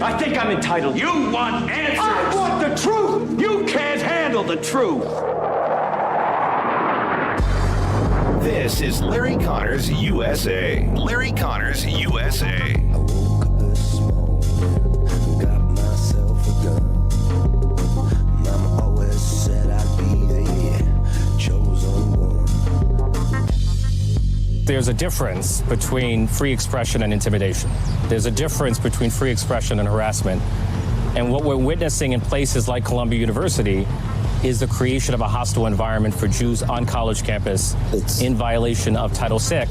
I think I'm entitled. You want answers! I want the truth! You can't handle the truth! This is Larry Connors USA. Larry Connors USA. I woke up this morning, got myself a gun. Mama always said I'd be the chosen one. There's a difference between free expression and intimidation. There's a difference between free expression and harassment. And what we're witnessing in places like Columbia University is the creation of a hostile environment for Jews on college campus in violation of Title VI.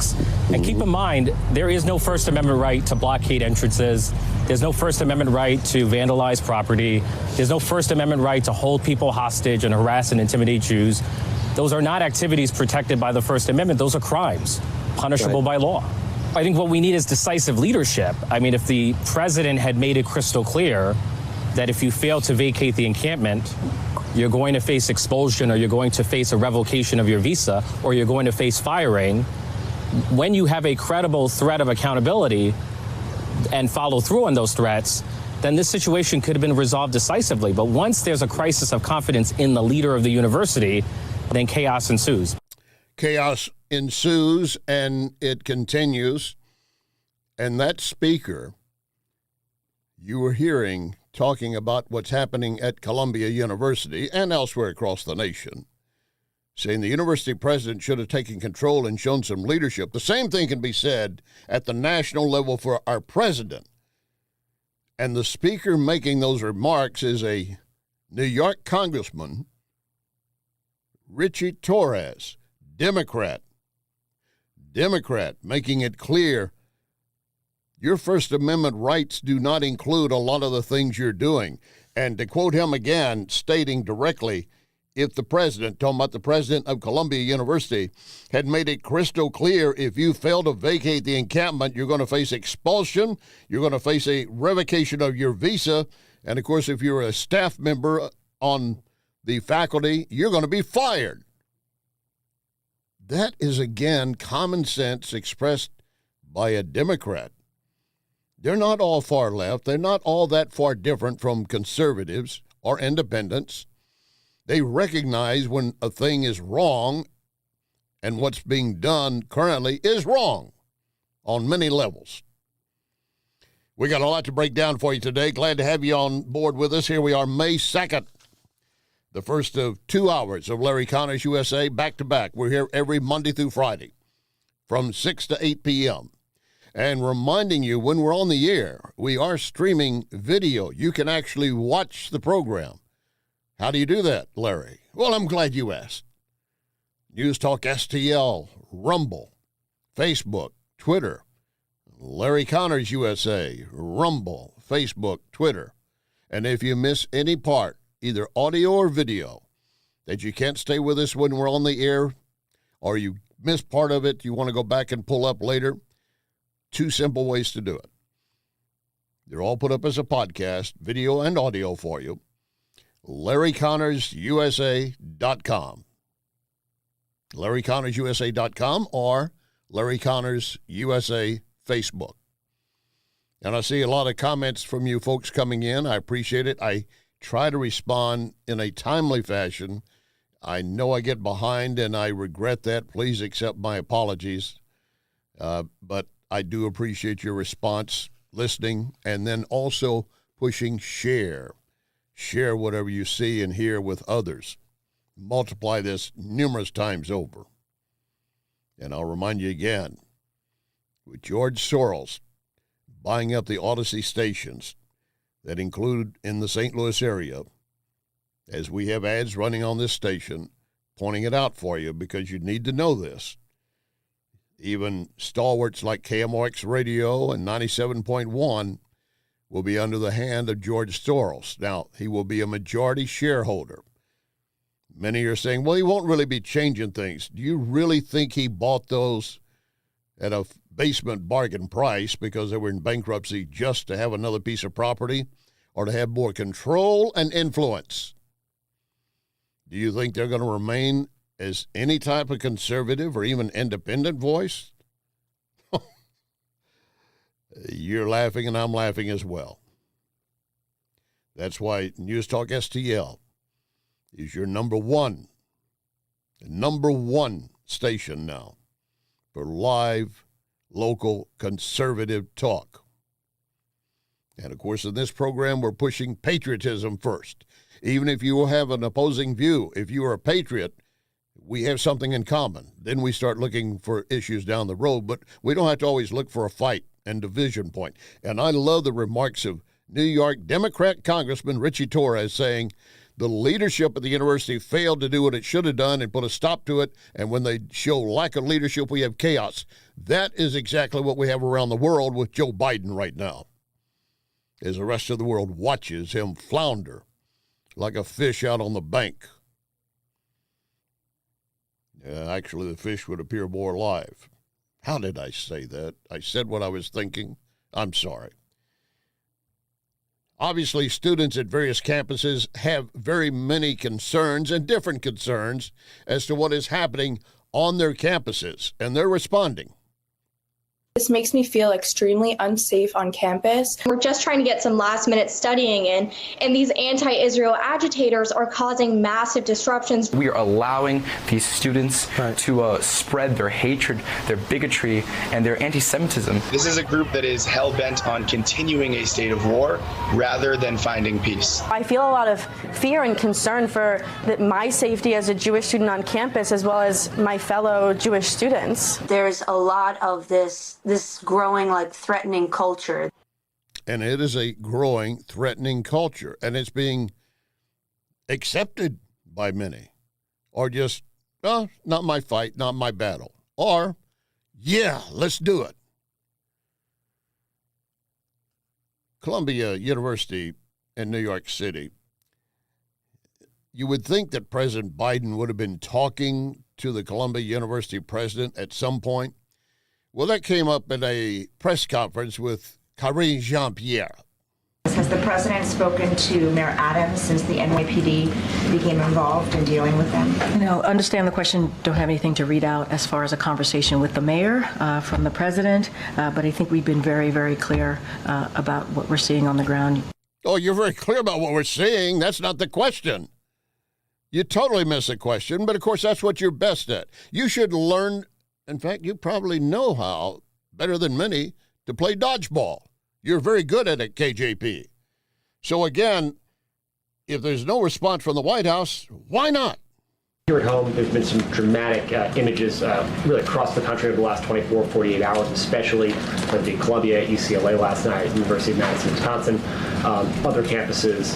And keep in mind, there is no First Amendment right to blockade entrances. There's no First Amendment right to vandalize property. There's no First Amendment right to hold people hostage and harass and intimidate Jews. Those are not activities protected by the First Amendment. Those are crimes, punishable by law. I think what we need is decisive leadership. I mean, if the president had made it crystal clear that if you fail to vacate the encampment, you're going to face expulsion, or you're going to face a revocation of your visa, or you're going to face firing. When you have a credible threat of accountability and follow through on those threats, then this situation could have been resolved decisively. But once there's a crisis of confidence in the leader of the university, then chaos ensues. Chaos ensues, and it continues. And that speaker you were hearing talking about what's happening at Columbia University and elsewhere across the nation, saying the university president should have taken control and shown some leadership. The same thing can be said at the national level for our president. And the speaker making those remarks is a New York congressman, Richie Torres, Democrat, making it clear your First Amendment rights do not include a lot of the things you're doing. And to quote him again, stating directly, if the president, talking about the president of Columbia University, had made it crystal clear, if you fail to vacate the encampment, you're going to face expulsion, you're going to face a revocation of your visa, and of course, if you're a staff member on the faculty, you're going to be fired. That is, again, common sense expressed by a Democrat. They're not all far left. They're not all that far different from conservatives or independents. They recognize when a thing is wrong, and what's being done currently is wrong on many levels. We got a lot to break down for you today. Glad to have you on board with us. Here we are, May 2nd, the first of 2 hours of Larry Connors USA, back-to-back. We're here every Monday through Friday from 6 to 8 p.m., and reminding you, when we're on the air, we are streaming video. You can actually watch the program. How do you do that, Larry? Well, I'm glad you asked. News Talk STL, Rumble, Facebook, Twitter, Larry Connors USA, Rumble, Facebook, Twitter. And if you miss any part, either audio or video, that you can't stay with us when we're on the air, or you miss part of it, you want to go back and pull up later, 2 simple ways to do it. They're all put up as a podcast, video and audio for you. LarryConnersUSA.com. LarryConnersUSA.com or Larry Connors USA Facebook. And I see a lot of comments from you folks coming in. I appreciate it. I try to respond in a timely fashion. I know I get behind, and I regret that. Please accept my apologies. But I do appreciate your response, listening, and then also pushing share. Share whatever you see and hear with others. Multiply this numerous times over. And I'll remind you again, with George Soros buying up the Odyssey stations that include in the St. Louis area, as we have ads running on this station, pointing it out for you because you need to know this. Even stalwarts like KMOX Radio and 97.1 will be under the hand of George Soros. Now, he will be a majority shareholder. Many are saying, well, he won't really be changing things. Do you really think he bought those at a basement bargain price because they were in bankruptcy just to have another piece of property or to have more control and influence? Do you think they're going to remain as any type of conservative or even independent voice? You're laughing and I'm laughing as well. That's why News Talk STL is your number one station now for live, local, conservative talk. And, of course, in this program, we're pushing patriotism first. Even if you have an opposing view, if you are a patriot, we have something in common. Then we start looking for issues down the road, but we don't have to always look for a fight and division point. And I love the remarks of New York Democrat Congressman Richie Torres saying the leadership of the university failed to do what it should have done and put a stop to it, and when they show lack of leadership, we have chaos. That is exactly what we have around the world with Joe Biden right now, as the rest of the world watches him flounder like a fish out on the bank. Actually, the fish would appear more alive. How did I say that? I said what I was thinking. I'm sorry. Obviously, students at various campuses have very many concerns and different concerns as to what is happening on their campuses, and they're responding. This makes me feel extremely unsafe on campus. We're just trying to get some last-minute studying in, and these anti-Israel agitators are causing massive disruptions. We are allowing these students to spread their hatred, their bigotry, and their anti-Semitism. This is a group that is hell-bent on continuing a state of war rather than finding peace. I feel a lot of fear and concern for my safety as a Jewish student on campus, as well as my fellow Jewish students. There's a lot of this growing, threatening culture. And it is a growing, threatening culture. And it's being accepted by many. Or just, not my fight, not my battle. Or, yeah, let's do it. Columbia University in New York City. You would think that President Biden would have been talking to the Columbia University president at some point. Well, that came up at a press conference with Karine Jean-Pierre. Has the president spoken to Mayor Adams since the NYPD became involved in dealing with them? Understand the question. Don't have anything to read out as far as a conversation with the mayor from the president, but I think we've been very, very clear about what we're seeing on the ground. Oh, you're very clear about what we're seeing. That's not the question. You totally miss the question, but of course that's what you're best at. You should learn. In fact, you probably know how, better than many, to play dodgeball. You're very good at it, KJP. So again, if there's no response from the White House, why not? Here at home, there's been some dramatic images really across the country over the last 24, 48 hours, especially at the Columbia, UCLA last night, University of Madison, Wisconsin, other campuses.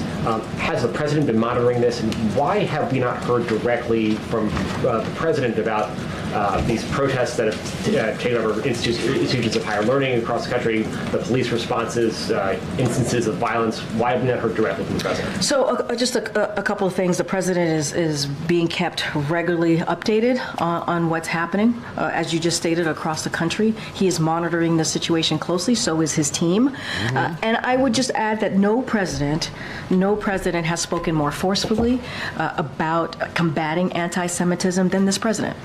Has the president been monitoring this? And why have we not heard directly from the president about these protests that have taken over institutions of higher learning across the country, the police responses, instances of violence? Why have we not heard directly from the president? So just a couple of things. The president is being kept regularly updated on what's happening. As you just stated, across the country, he is monitoring the situation closely. So is his team. Mm-hmm. And I would just add that no president has spoken more forcefully about combating anti-Semitism than this president.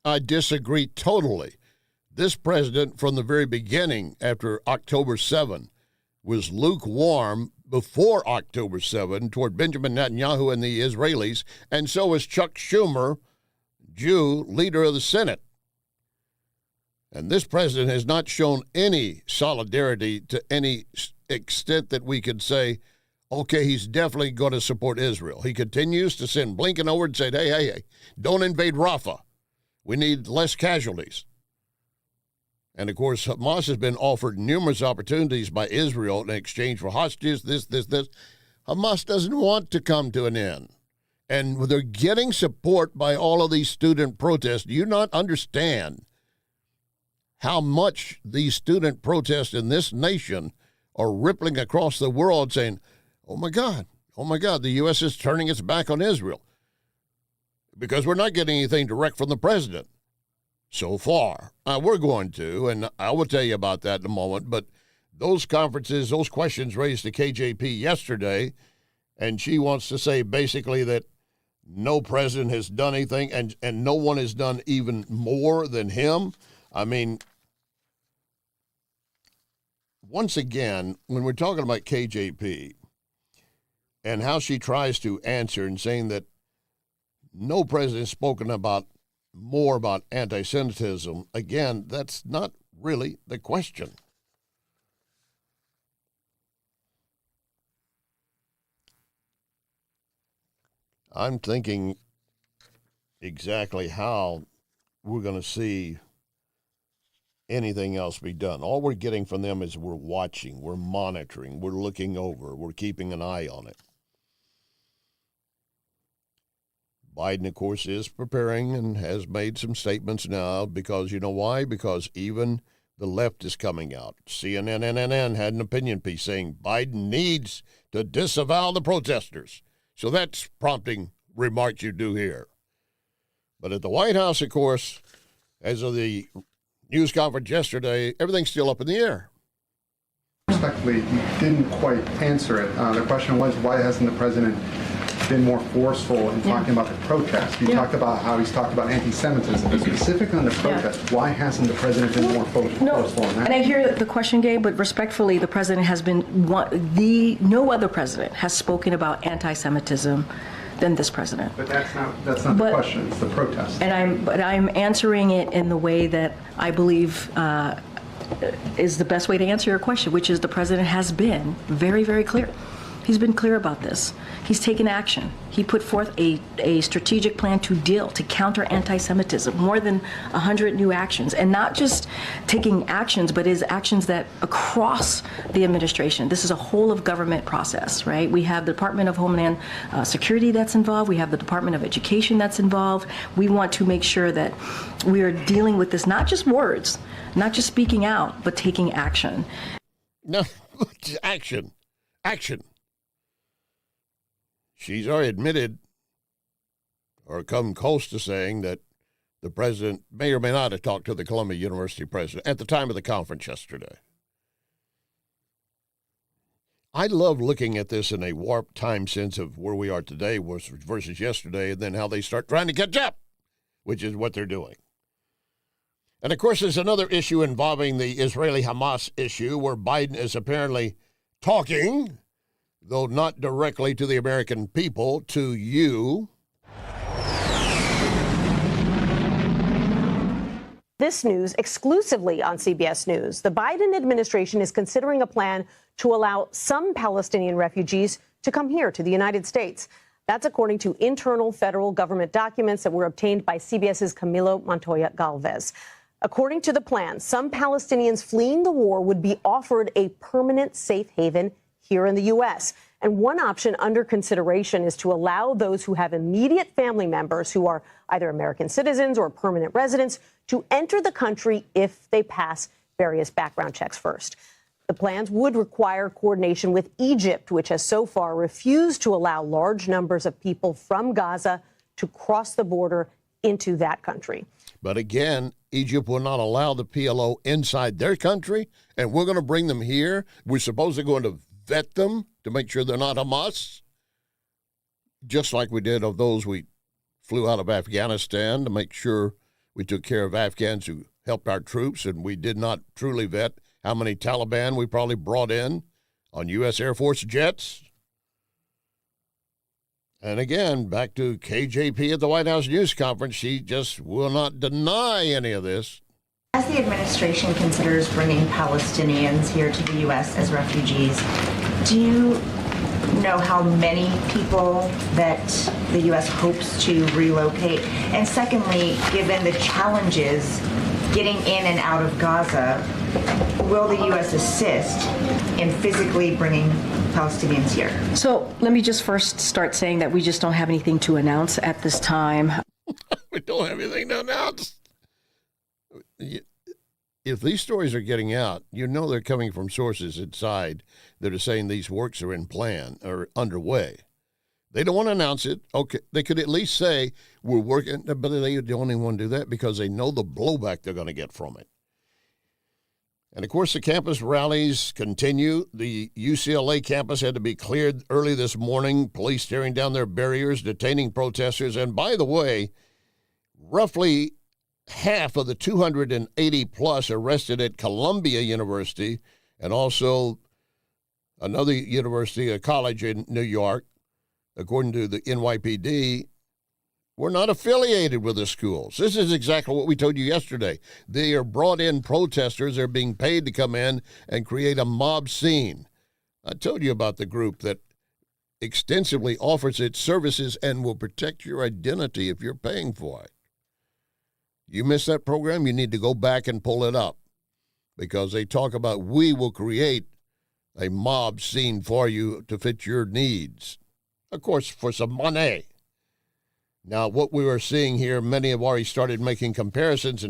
I disagree totally. This president, from the very beginning, after October 7, was lukewarm before October 7 toward Benjamin Netanyahu and the Israelis, and so was Chuck Schumer, Jew, leader of the Senate. And this president has not shown any solidarity to any extent that we could say, okay, he's definitely going to support Israel. He continues to send Blinken over and say, hey, don't invade Rafah. We need less casualties. And, of course, Hamas has been offered numerous opportunities by Israel in exchange for hostages, this. Hamas doesn't want to come to an end. And they're getting support by all of these student protests. Do you not understand how much these student protests in this nation are rippling across the world saying, oh, my God, the U.S. is turning its back on Israel? Because we're not getting anything direct from the president so far. We're going to, and I will tell you about that in a moment, but those conferences, those questions raised to KJP yesterday, and she wants to say basically that no president has done anything, and no one has done even more than him. I mean, once again, when we're talking about KJP, and how she tries to answer and saying that no president's spoken about more about anti-Semitism, again, that's not really the question. I'm thinking exactly how we're going to see anything else be done. All we're getting from them is we're watching, we're monitoring, we're looking over, we're keeping an eye on it. Biden, of course, is preparing and has made some statements now because, you know why? Because even the left is coming out. CNN had an opinion piece saying Biden needs to disavow the protesters. So that's prompting remarks you do here. But at the White House, of course, as of the news conference yesterday, everything's still up in the air. Respectfully, you didn't quite answer it. The question was, why hasn't the president been more forceful in talking about the protest? You talked about how he's talked about anti-Semitism, but specifically on the protest, why hasn't the president been more forceful on that? And I hear the question, Gabe, but respectfully, the president has been no other president has spoken about anti-Semitism than this president. But that's not the question. It's the protest. And I'm answering it in the way that I believe is the best way to answer your question, which is the president has been very, very clear. He's been clear about this. He's taken action. He put forth a strategic plan to counter anti-Semitism, more than 100 new actions, and not just taking actions, but is actions that across the administration. This is a whole of government process, right? We have the Department of Homeland Security that's involved. We have the Department of Education that's involved. We want to make sure that we are dealing with this, not just words, not just speaking out, but taking action. No, action. She's already admitted or come close to saying that the president may or may not have talked to the Columbia University president at the time of the conference yesterday. I love looking at this in a warped time sense of where we are today versus yesterday, and then how they start trying to catch up, which is what they're doing. And, of course, there's another issue involving the Israeli-Hamas issue where Biden is apparently talking, though not directly to the American people, to you. This news exclusively on CBS News. The Biden administration is considering a plan to allow some Palestinian refugees to come here to the United States. That's according to internal federal government documents that were obtained by CBS's Camilo Montoya Galvez. According to the plan, some Palestinians fleeing the war would be offered a permanent safe haven here in the U.S. And one option under consideration is to allow those who have immediate family members who are either American citizens or permanent residents to enter the country if they pass various background checks first. The plans would require coordination with Egypt, which has so far refused to allow large numbers of people from Gaza to cross the border into that country. But again, Egypt will not allow the PLO inside their country, and we're going to bring them here. We're supposed to go to vet them to make sure they're not Hamas, just like we did of those we flew out of Afghanistan to make sure we took care of Afghans who helped our troops, and we did not truly vet how many Taliban we probably brought in on U.S. Air Force jets. And again, back to KJP at the White House news conference, she just will not deny any of this. As the administration considers bringing Palestinians here to the U.S. as refugees, do you know how many people that the U.S. hopes to relocate? And secondly, given the challenges getting in and out of Gaza, will the U.S. assist in physically bringing Palestinians here? So let me just first start saying that we just don't have anything to announce at this time. We don't have anything to announce. If these stories are getting out, you know they're coming from sources inside that are saying these works are in plan or underway. They don't want to announce it. Okay, they could at least say we're working, but they don't even want to do that because they know the blowback they're going to get from it. And, of course, the campus rallies continue. The UCLA campus had to be cleared early this morning, police tearing down their barriers, detaining protesters. And, by the way, roughly half of the 280-plus arrested at Columbia University and also another university, a college in New York, according to the NYPD, were not affiliated with the schools. This is exactly what we told you yesterday. They are brought in protesters. They're being paid to come in and create a mob scene. I told you about the group that extensively offers its services and will protect your identity if you're paying for it. You missed that program, you need to go back and pull it up, because they talk about we will create a mob scene for you to fit your needs. Of course, for some money. Now, what we are seeing here, many have already started making comparisons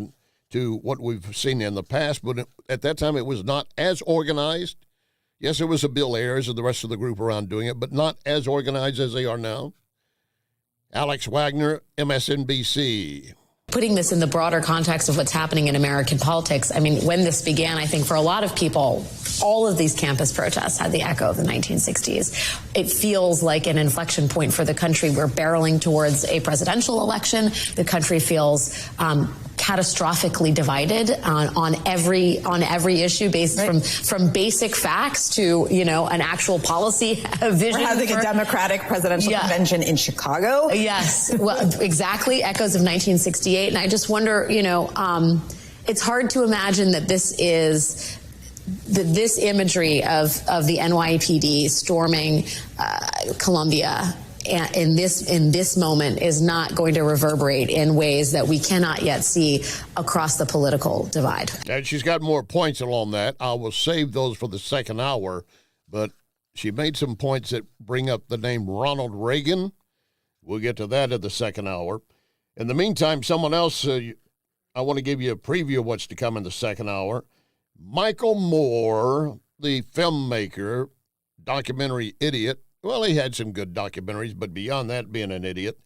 to what we've seen in the past, but at that time it was not as organized. Yes, there was a Bill Ayers and the rest of the group around doing it, but not as organized as they are now. Alex Wagner, MSNBC. Putting this in the broader context of what's happening in American politics, I mean, when this began, I think for a lot of people, all of these campus protests had the echo of the 1960s. It feels like an inflection point for the country. We're barreling towards a presidential election. The country feels catastrophically divided on every issue, based from basic facts to an actual policy vision. We're having a Democratic presidential convention in Chicago. Yes, well, exactly. Echoes of 1968. And I just wonder, it's hard to imagine that this imagery of the NYPD storming Columbia in this moment is not going to reverberate in ways that we cannot yet see across the political divide. And she's got more points along that. I will save those for the second hour, but she made some points that bring up the name Ronald Reagan. We'll get to that in the second hour. In the meantime, someone else, I want to give you a preview of what's to come in the second hour. Michael Moore, the filmmaker, documentary idiot. Well, he had some good documentaries, but beyond that, being an idiot,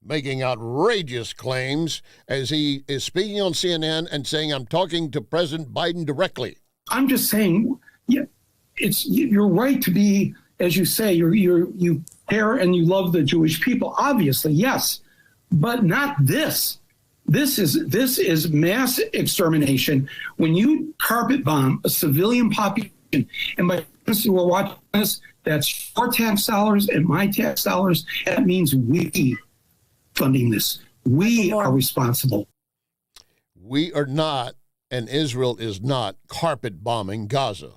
making outrageous claims as he is speaking on CNN and saying, I'm talking to President Biden directly. I'm just saying, you're right to be, as you say, you care and you love the Jewish people, obviously, yes, but not this. This is mass extermination. When you carpet bomb a civilian population, and by friends who are watching this, that's your tax dollars and my tax dollars. That means we funding this. We are responsible. We are not, and Israel is not, carpet bombing Gaza.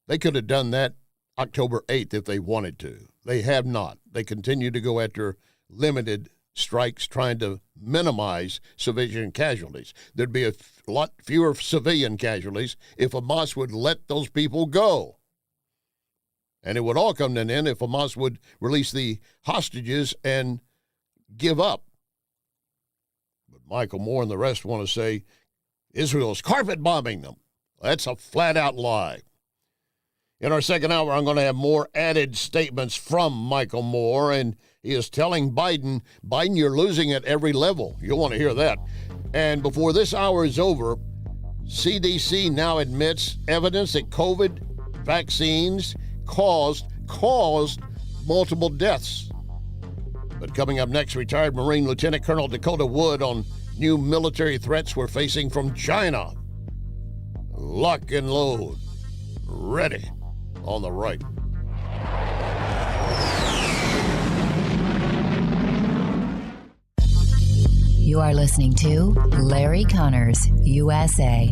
They could have done that October 8th if they wanted to. They have not. They continue to go after limited strikes, trying to minimize civilian casualties. There'd be a lot fewer civilian casualties if Hamas would let those people go. And it would all come to an end if Hamas would release the hostages and give up. But Michael Moore and the rest want to say Israel's carpet bombing them. That's a flat-out lie. In our second hour, I'm going to have more added statements from Michael Moore, and he is telling Biden, you're losing at every level. You'll want to hear that. And before this hour is over, CDC now admits evidence that COVID vaccines caused multiple deaths. But coming up next, retired Marine Lieutenant Colonel Dakota Wood on new military threats we're facing from China. Lock and load. Ready on the right. You are listening to Larry Connors, USA.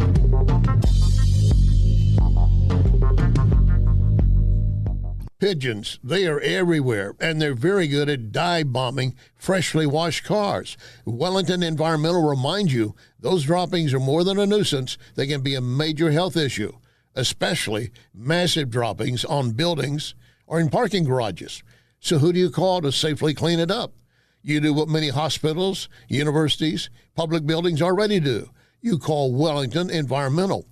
Pigeons, they are everywhere, and they're very good at dive bombing freshly washed cars. Wellington Environmental reminds you those droppings are more than a nuisance. They can be a major health issue, especially massive droppings on buildings or in parking garages. So who do you call to safely clean it up? You do what many hospitals, universities, public buildings already do. You call Wellington Environmental.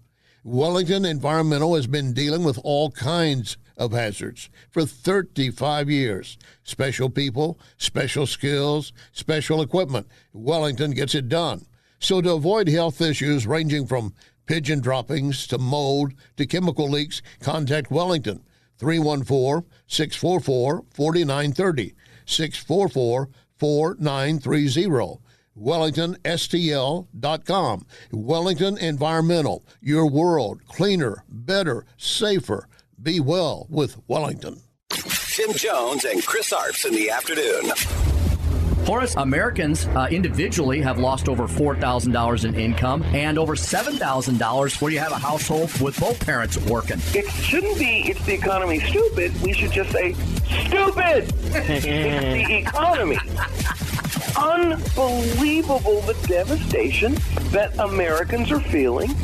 Wellington Environmental has been dealing with all kinds of hazards for 35 years. Special people, special skills, special equipment. Wellington gets it done. So to avoid health issues ranging from pigeon droppings to mold to chemical leaks, contact Wellington. 314-644-4930. 644-4930. WellingtonSTL.com. Wellington Environmental. Your world cleaner, better, safer. Be well with Wellington. Tim Jones and Chris Arps in the afternoon. Horace, Americans individually have lost over $4,000 in income and over $7,000 where you have a household with both parents working. It shouldn't be, it's the economy stupid. We should just say, stupid! It's the economy. Unbelievable the devastation that Americans are feeling.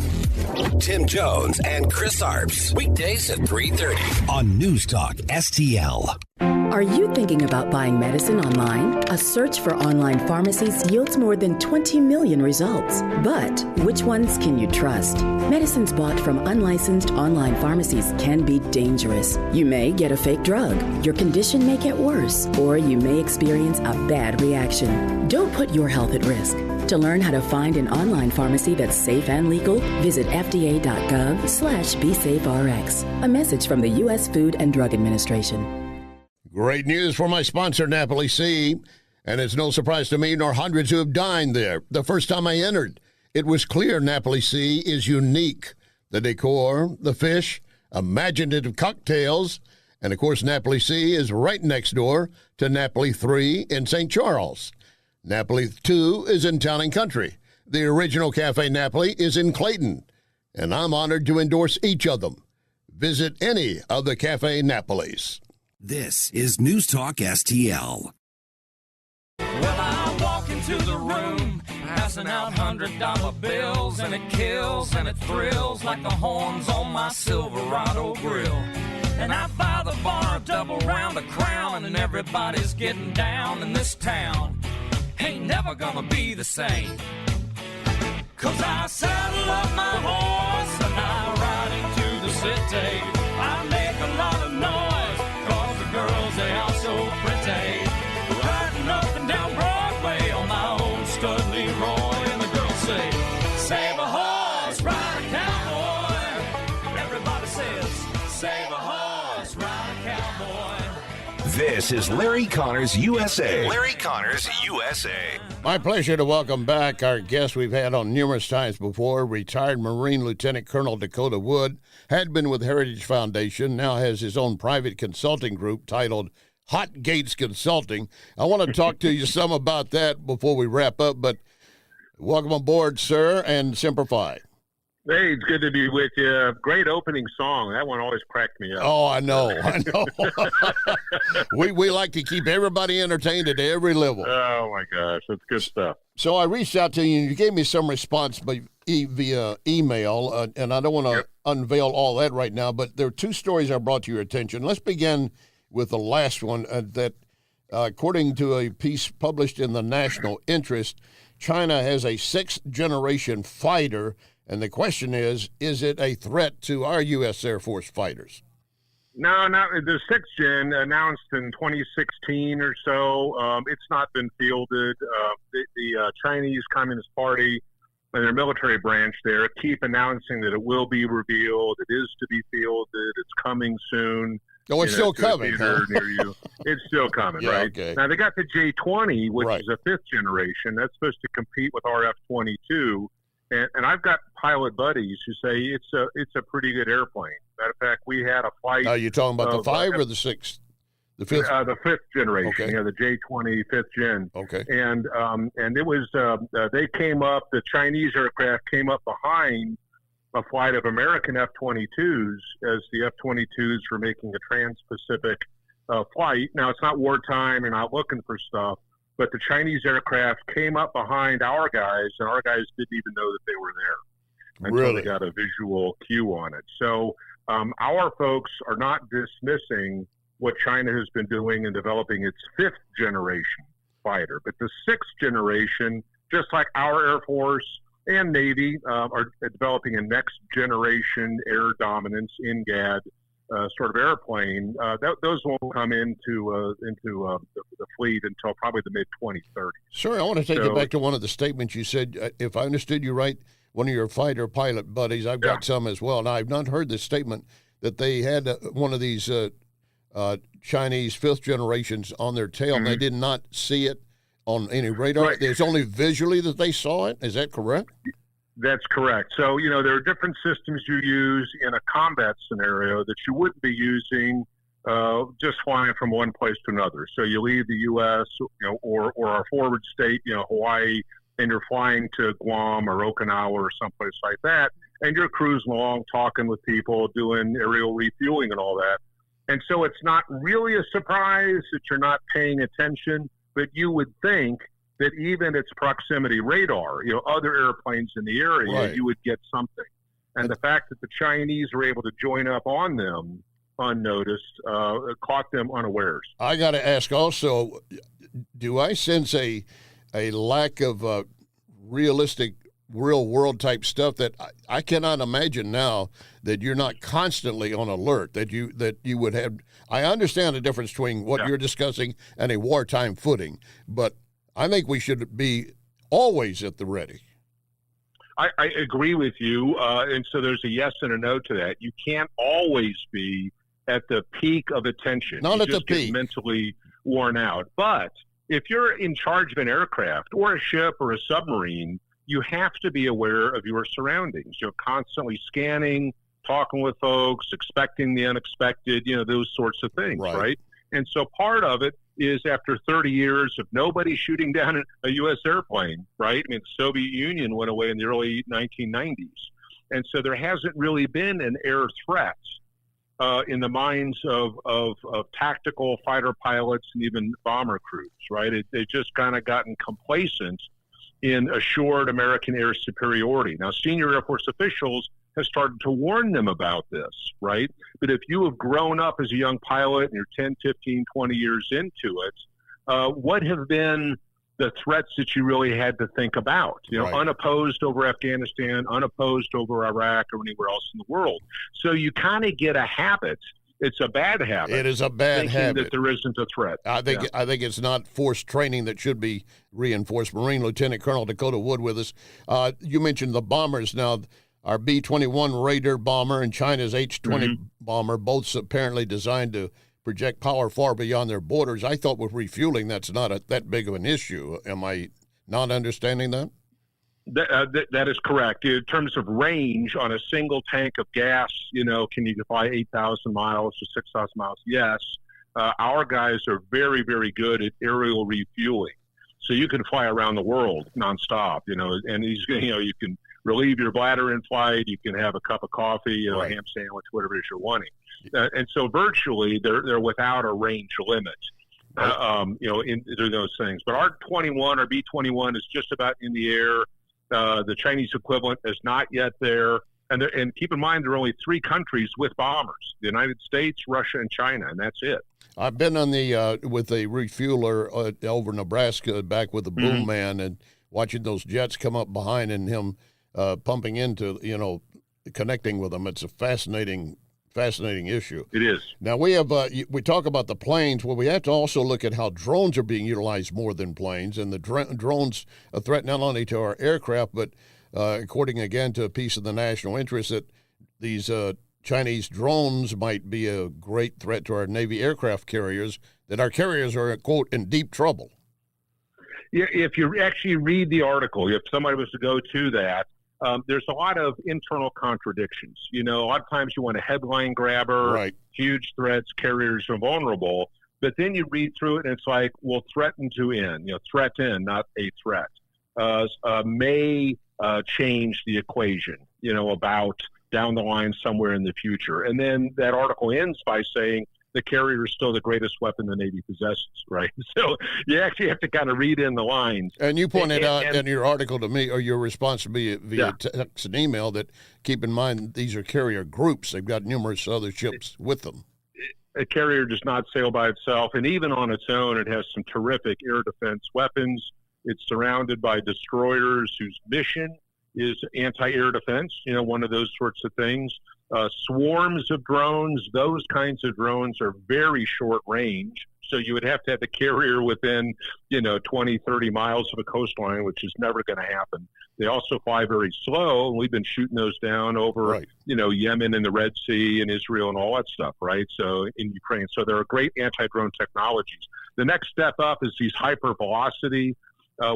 Tim Jones and Chris Arps, weekdays at 3:30 on News Talk STL. Are you thinking about buying medicine online? A search for online pharmacies yields more than 20 million results. But which ones can you trust? Medicines bought from unlicensed online pharmacies can be dangerous. You may get a fake drug, your condition may get worse, or you may experience a bad reaction. Don't put your health at risk. To learn how to find an online pharmacy that's safe and legal, visit fda.gov/BeSafeRx. A message from the U.S. Food and Drug Administration. Great news for my sponsor, Napoli Sea. And it's no surprise to me nor hundreds who have dined there. The first time I entered, it was clear Napoli Sea is unique. The decor, the fish, imaginative cocktails, and of course Napoli Sea is right next door to Napoli 3 in St. Charles. Napoli 2 is in Town and Country. The original Cafe Napoli is in Clayton, and I'm honored to endorse each of them. Visit any of the Cafe Napolis. This is News Talk STL. Well, I walk into the room, passing out $100 bills, and it kills and it thrills like the horns on my Silverado grill. And I buy the bar a double round of Crown, and everybody's getting down in this town. Ain't never gonna be the same. 'Cause I saddle up my horse and I ride into the city. I make a lot of noise, 'cause the girls, they are so pretty. Riding up and down Broadway on my old stud Leroy, and the girls say, save a horse, ride a cowboy. Everybody says, save a horse, ride a cowboy. This is Larry Connors USA. Larry Connors USA. My pleasure to welcome back our guest we've had on numerous times before, retired Marine Lieutenant Colonel Dakota Wood, had been with Heritage Foundation, now has his own private consulting group titled Hot Gates Consulting. I want to talk to you some about that before we wrap up, but welcome aboard, sir, and Semper Fi. Hey, it's good to be with you. Great opening song. That one always cracked me up. Oh, I know. We like to keep everybody entertained at every level. Oh, my gosh. That's good stuff. So I reached out to you, and you gave me some response via email, and I don't want to unveil all that right now, but there are two stories I brought to your attention. Let's begin with the last one, that according to a piece published in the National Interest, China has a sixth-generation fighter. And the question is it a threat to our U.S. Air Force fighters? No, not the sixth gen announced in 2016 or so. It's not been fielded. The Chinese Communist Party and their military branch there keep announcing that it will be revealed. It is to be fielded. It's coming soon. Oh, it's still coming, huh? Near you. It's still coming, yeah, right? Okay. Now, they got the J-20, which is a fifth generation. That's supposed to compete with our F-22. And I've got pilot buddies who say it's a pretty good airplane. Matter of fact, we had a flight. Are you talking about the five or the sixth? The fifth? The fifth generation. Okay. Yeah, the J-20 fifth gen. Okay. And it was they came up. The Chinese aircraft came up behind a flight of American F-22s as the F-22s were making a trans-Pacific flight. Now it's not wartime. You're not looking for stuff. But the Chinese aircraft came up behind our guys, and our guys didn't even know that they were there until they got a visual cue on it. So our folks are not dismissing what China has been doing in developing its fifth generation fighter. But the sixth generation, just like our Air Force and Navy, are developing a next generation air dominance NGAD sort of airplane. Those won't come into the fleet until probably the mid-2030s. Sure, I want to take you back to one of the statements you said. If I understood you right, one of your fighter pilot buddies, I've got some as well. Now, I've not heard this statement that they had one of these Chinese fifth generations on their tail, and they did not see it on any radar. Right. It's only visually that they saw it. Is that correct? That's correct. So, there are different systems you use in a combat scenario that you wouldn't be using just flying from one place to another. So you leave the U.S., or our forward state, Hawaii, and you're flying to Guam or Okinawa or someplace like that, and you're cruising along, talking with people, doing aerial refueling and all that. And so it's not really a surprise that you're not paying attention, but you would think that even its proximity radar, other airplanes in the area, right, you would get something. And the fact that the Chinese were able to join up on them unnoticed caught them unawares. I got to ask also, do I sense a lack of realistic, real-world type stuff that I cannot imagine now that you're not constantly on alert, that you would have? I understand the difference between what you're discussing and a wartime footing, but I think we should be always at the ready. I agree with you, and so there's a yes and a no to that. You can't always be at the peak of attention. Not at the peak. You just get mentally worn out. But if you're in charge of an aircraft or a ship or a submarine, you have to be aware of your surroundings. You're constantly scanning, talking with folks, expecting the unexpected, those sorts of things, right? And so part of it is after 30 years of nobody shooting down a U.S. airplane, right? I mean, the Soviet Union went away in the early 1990s. And so there hasn't really been an air threat in the minds of tactical fighter pilots and even bomber crews, right? They've just kind of gotten complacent in assured American air superiority. Now, senior Air Force officials have started to warn them about this, right? But if you have grown up as a young pilot and you're 10, 15, 20 years into it, what have been the threats that you really had to think about? Unopposed over Afghanistan, unopposed over Iraq or anywhere else in the world. So you kind of get a habit. It's a bad habit. It is a bad habit that there isn't a threat. I think it's not forced training that should be reinforced. Marine Lieutenant Colonel Dakota Wood with us. You mentioned the bombers. Now, our B-21 Raider bomber and China's H-20 bomber, both apparently designed to project power far beyond their borders. I thought with refueling, that's not that big of an issue. Am I not understanding that? That is correct. In terms of range on a single tank of gas, can you fly 8,000 miles or 6,000 miles? Yes. Our guys are very, very good at aerial refueling. So you can fly around the world nonstop, and you can relieve your bladder in flight. You can have a cup of coffee, a ham sandwich, whatever it is you're wanting. And so virtually they're without a range limit, in those things. But our 21 or B-21 is just about in the air. The Chinese equivalent is not yet there. And keep in mind, there are only 3 countries with bombers: the United States, Russia, and China, and that's it. I've been on the with a refueler over Nebraska, back with the boom man, and watching those jets come up behind and him pumping into, connecting with them. It's a fascinating issue. It is. Now, we have we talk about the planes. Well, we have to also look at how drones are being utilized more than planes, and the drones a threat not only to our aircraft, but according again to a piece of the national interest, that these Chinese drones might be a great threat to our Navy aircraft carriers, that our carriers are, quote, in deep trouble. Yeah, if you actually read the article, if somebody was to go to that, there's a lot of internal contradictions. A lot of times you want a headline grabber, huge threats, carriers are vulnerable, but then you read through it and it's like, well, threaten to end, threaten, not a threat, may change the equation, about down the line somewhere in the future. And then that article ends by saying the carrier is still the greatest weapon the Navy possesses, right? So you actually have to kind of read in the lines. And you pointed out in your article to me, or your response to me via text and email, that keep in mind these are carrier groups. They've got numerous other ships with them. A carrier does not sail by itself, and even on its own, it has some terrific air defense weapons. It's surrounded by destroyers whose mission is anti-air defense, one of those sorts of things. Swarms of drones, those kinds of drones are very short range. So you would have to have the carrier within, 20, 30 miles of a coastline, which is never going to happen. They also fly very slow, and we've been shooting those down over, Yemen and the Red Sea and Israel and all that stuff, right? So in Ukraine. So there are great anti-drone technologies. The next step up is these hypervelocity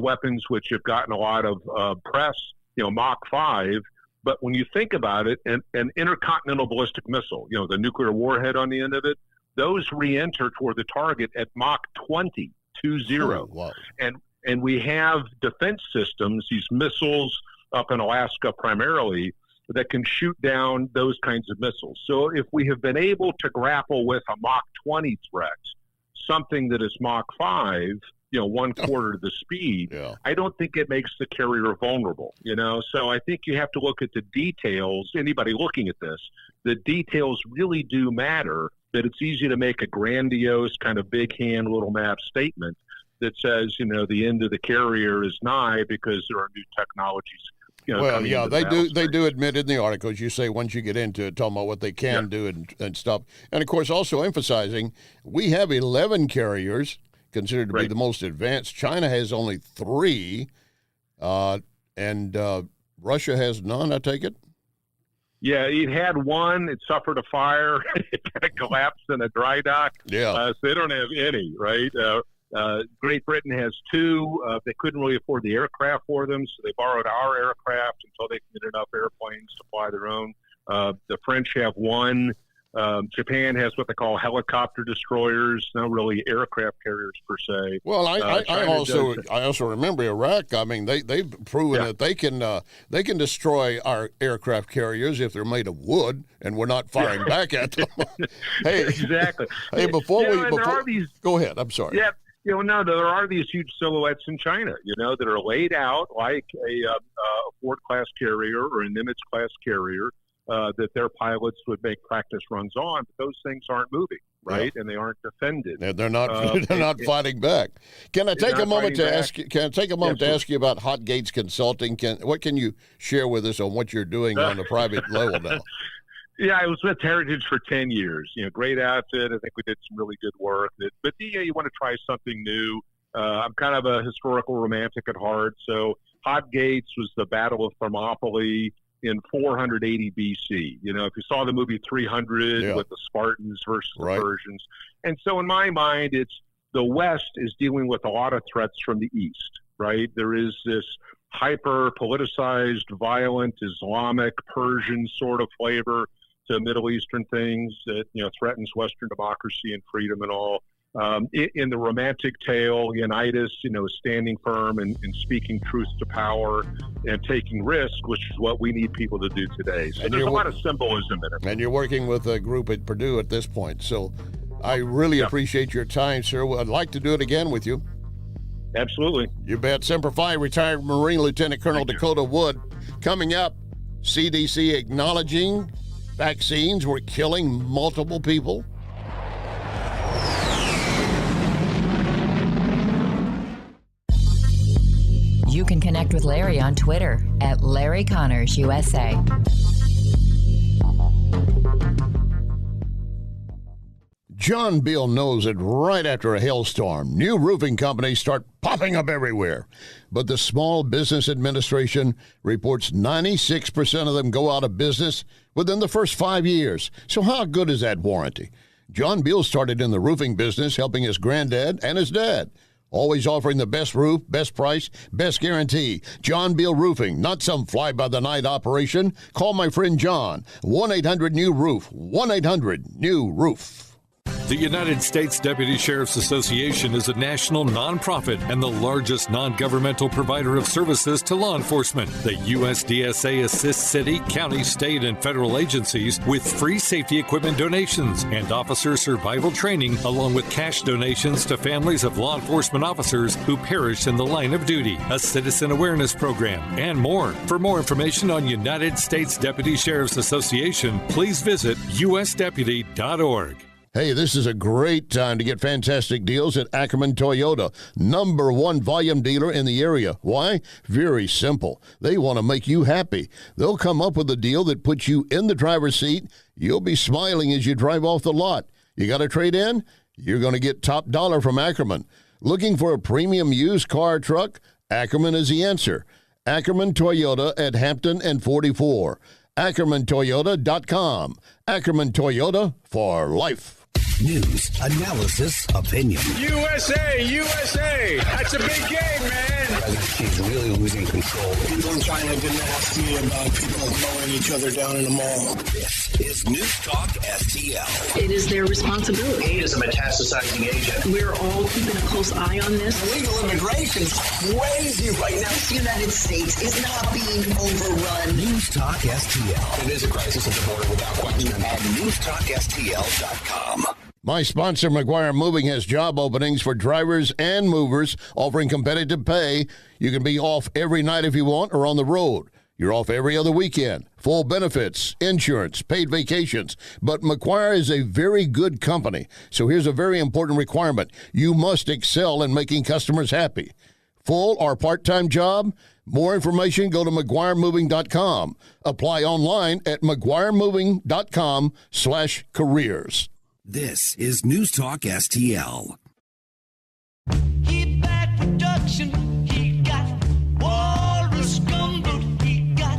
weapons, which have gotten a lot of press, Mach 5. But when you think about it, an intercontinental ballistic missile, the nuclear warhead on the end of it, those re-enter toward the target at Mach 20. Oh, wow. And we have defense systems, these missiles up in Alaska primarily, that can shoot down those kinds of missiles. So if we have been able to grapple with a Mach 20 threat, something that is Mach 5, 1/4 the speed, I don't think it makes the carrier vulnerable, So I think you have to look at the details. Anybody looking at this, the details really do matter, but it's easy to make a grandiose kind of big hand, little map statement that says, the end of the carrier is nigh because there are new technologies. They do admit in the articles, you say once you get into it, talking about what they can do and stuff. And, of course, also emphasizing we have 11 carriers considered to be the most advanced. China has only 3, and Russia has none, I take it? Yeah, it had one. It suffered a fire. It kind of collapsed in a dry dock. So they don't have any, right? Great Britain has 2. They couldn't really afford the aircraft for them, so they borrowed our aircraft until they could get enough airplanes to fly their own. The French have 1. Japan has what they call helicopter destroyers, not really aircraft carriers per se. Well, I also remember Iraq. I mean, they've proven that they can destroy our aircraft carriers if they're made of wood, and we're not firing back at them. Hey, exactly. Hey, go ahead. I'm sorry. Yeah. No, there are these huge silhouettes in China, that are laid out like a Ford-class carrier or a Nimitz-class carrier that their pilots would make practice runs on. But those things aren't moving, right? And they aren't defended. Yeah, they're not. They're not fighting back. Can I take a moment to ask you? Can I take a moment to ask you about Hot Gates Consulting? What can you share with us on what you're doing on a private level now? Yeah, I was with Heritage for 10 years. Great outfit. I think we did some really good work. But you want to try something new. I'm kind of a historical romantic at heart. So Hot Gates was the Battle of Thermopylae in 480 BC. If you saw the movie 300 with the Spartans versus the Persians. And so in my mind, it's the West is dealing with a lot of threats from the East, right? There is this hyper-politicized, violent, Islamic, Persian sort of flavor to Middle Eastern things that, threatens Western democracy and freedom and all. In the romantic tale, Leonidas, is standing firm and speaking truth to power and taking risk, which is what we need people to do today. So there's a lot of symbolism in it. And you're working with a group at Purdue at this point. So I really appreciate your time, sir. I'd like to do it again with you. Absolutely. You bet. Semper Fi, retired Marine Lieutenant Colonel Dakota Wood. Coming up, CDC acknowledging vaccines were killing multiple people. You can connect with Larry on Twitter at LarryConnersUSA. John Beal knows that right after a hailstorm, new roofing companies start popping up everywhere. But the Small Business Administration reports 96% of them go out of business within the first 5 years. So how good is that warranty? John Beal started in the roofing business, helping his granddad and his dad. Always offering the best roof, best price, best guarantee. John Beal Roofing, not some fly-by-the-night operation. Call my friend John, 1-800-NEW-ROOF, 1-800-NEW-ROOF. The United States Deputy Sheriff's Association is a national nonprofit and the largest non-governmental provider of services to law enforcement. The USDSA assists city, county, state, and federal agencies with free safety equipment donations and officer survival training, along with cash donations to families of law enforcement officers who perished in the line of duty, a citizen awareness program, and more. For more information on United States Deputy Sheriff's Association, please visit usdeputy.org. Hey, this is a great time to get fantastic deals at Ackerman Toyota, #1 volume dealer in the area. Why? Very simple. They want to make you happy. They'll come up with a deal that puts you in the driver's seat. You'll be smiling as you drive off the lot. You got a trade in? You're going to get top dollar from Ackerman. Looking for a premium used car or truck? Ackerman is the answer. Ackerman Toyota at Hampton and 44. AckermanToyota.com. Ackerman Toyota for life. News, analysis, opinion. USA! That's a big game, man! He's really losing control. People in China have been nasty about people mowing each other down in the mall. This is News Talk STL. It is their responsibility. He is a metastasizing agent. We're all keeping a close eye on this. Illegal immigration is crazy right now. The United States is not being overrun. News Talk STL. It is a crisis at the border without question. At newstalkstl.com. My sponsor, McGuire Moving, has job openings for drivers and movers, offering competitive pay. You can be off every night if you want or on the road. You're off every other weekend. Full benefits, insurance, paid vacations. But McGuire is a very good company. So here's a very important requirement. You must excel in making customers happy. Full or part-time job? More information, go to McGuireMoving.com. Apply online at McGuireMoving.com/careers. This is News Talk STL. He bad production. He got walrus gumbo. He got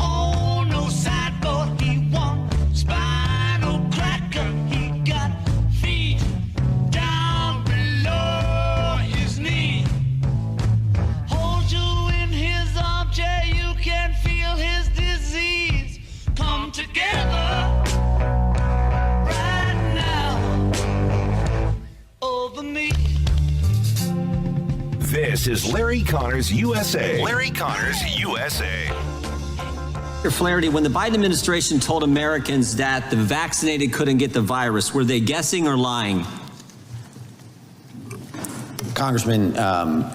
on no sideboard. He want spinal cracker. He got feet down below his knee. Hold you in his armchair. You can feel his disease come together. This is Larry Connors USA. Larry Connors USA. Flaherty, when the Biden administration told Americans that the vaccinated couldn't get the virus, were they guessing or lying? Congressman, I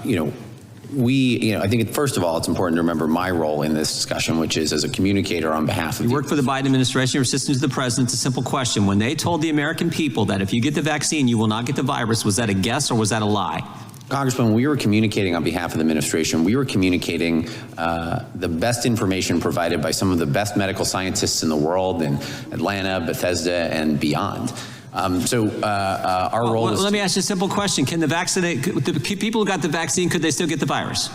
think first of all, it's important to remember my role in this discussion, which is as a communicator on behalf of you work for the Biden administration, your assistant to the president. It's a simple question. When they told the American people that if you get the vaccine, you will not get the virus, was that a guess or was that a lie? Congressman, we were communicating on behalf of the administration. We were communicating the best information provided by some of the best medical scientists in the world in Atlanta, Bethesda, and beyond. Our role is... Let me ask you a simple question. Can the people who got the vaccine, could they still get the virus?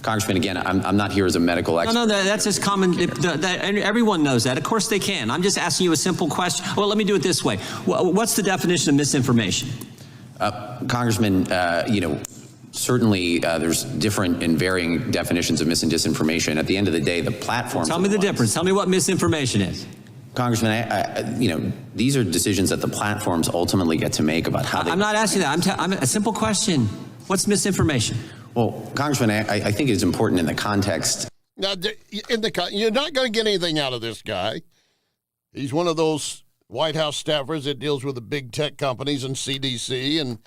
Congressman, again, I'm not here as a medical expert. No, that's just common. Everyone knows that. Of course they can. I'm just asking you a simple question. Well, let me do it this way. What's the definition of misinformation? Congressman, certainly there's different and varying definitions of mis and disinformation. At the end of the day, the platform... Tell me the difference. Tell me what misinformation is. Congressman, these are decisions that the platforms ultimately get to make about how they... I'm not asking that. I'm a simple question. What's misinformation? Well, Congressman, I think it's important in the context... Now, you're not going to get anything out of this guy. He's one of those White House staffers that deals with the big tech companies and CDC and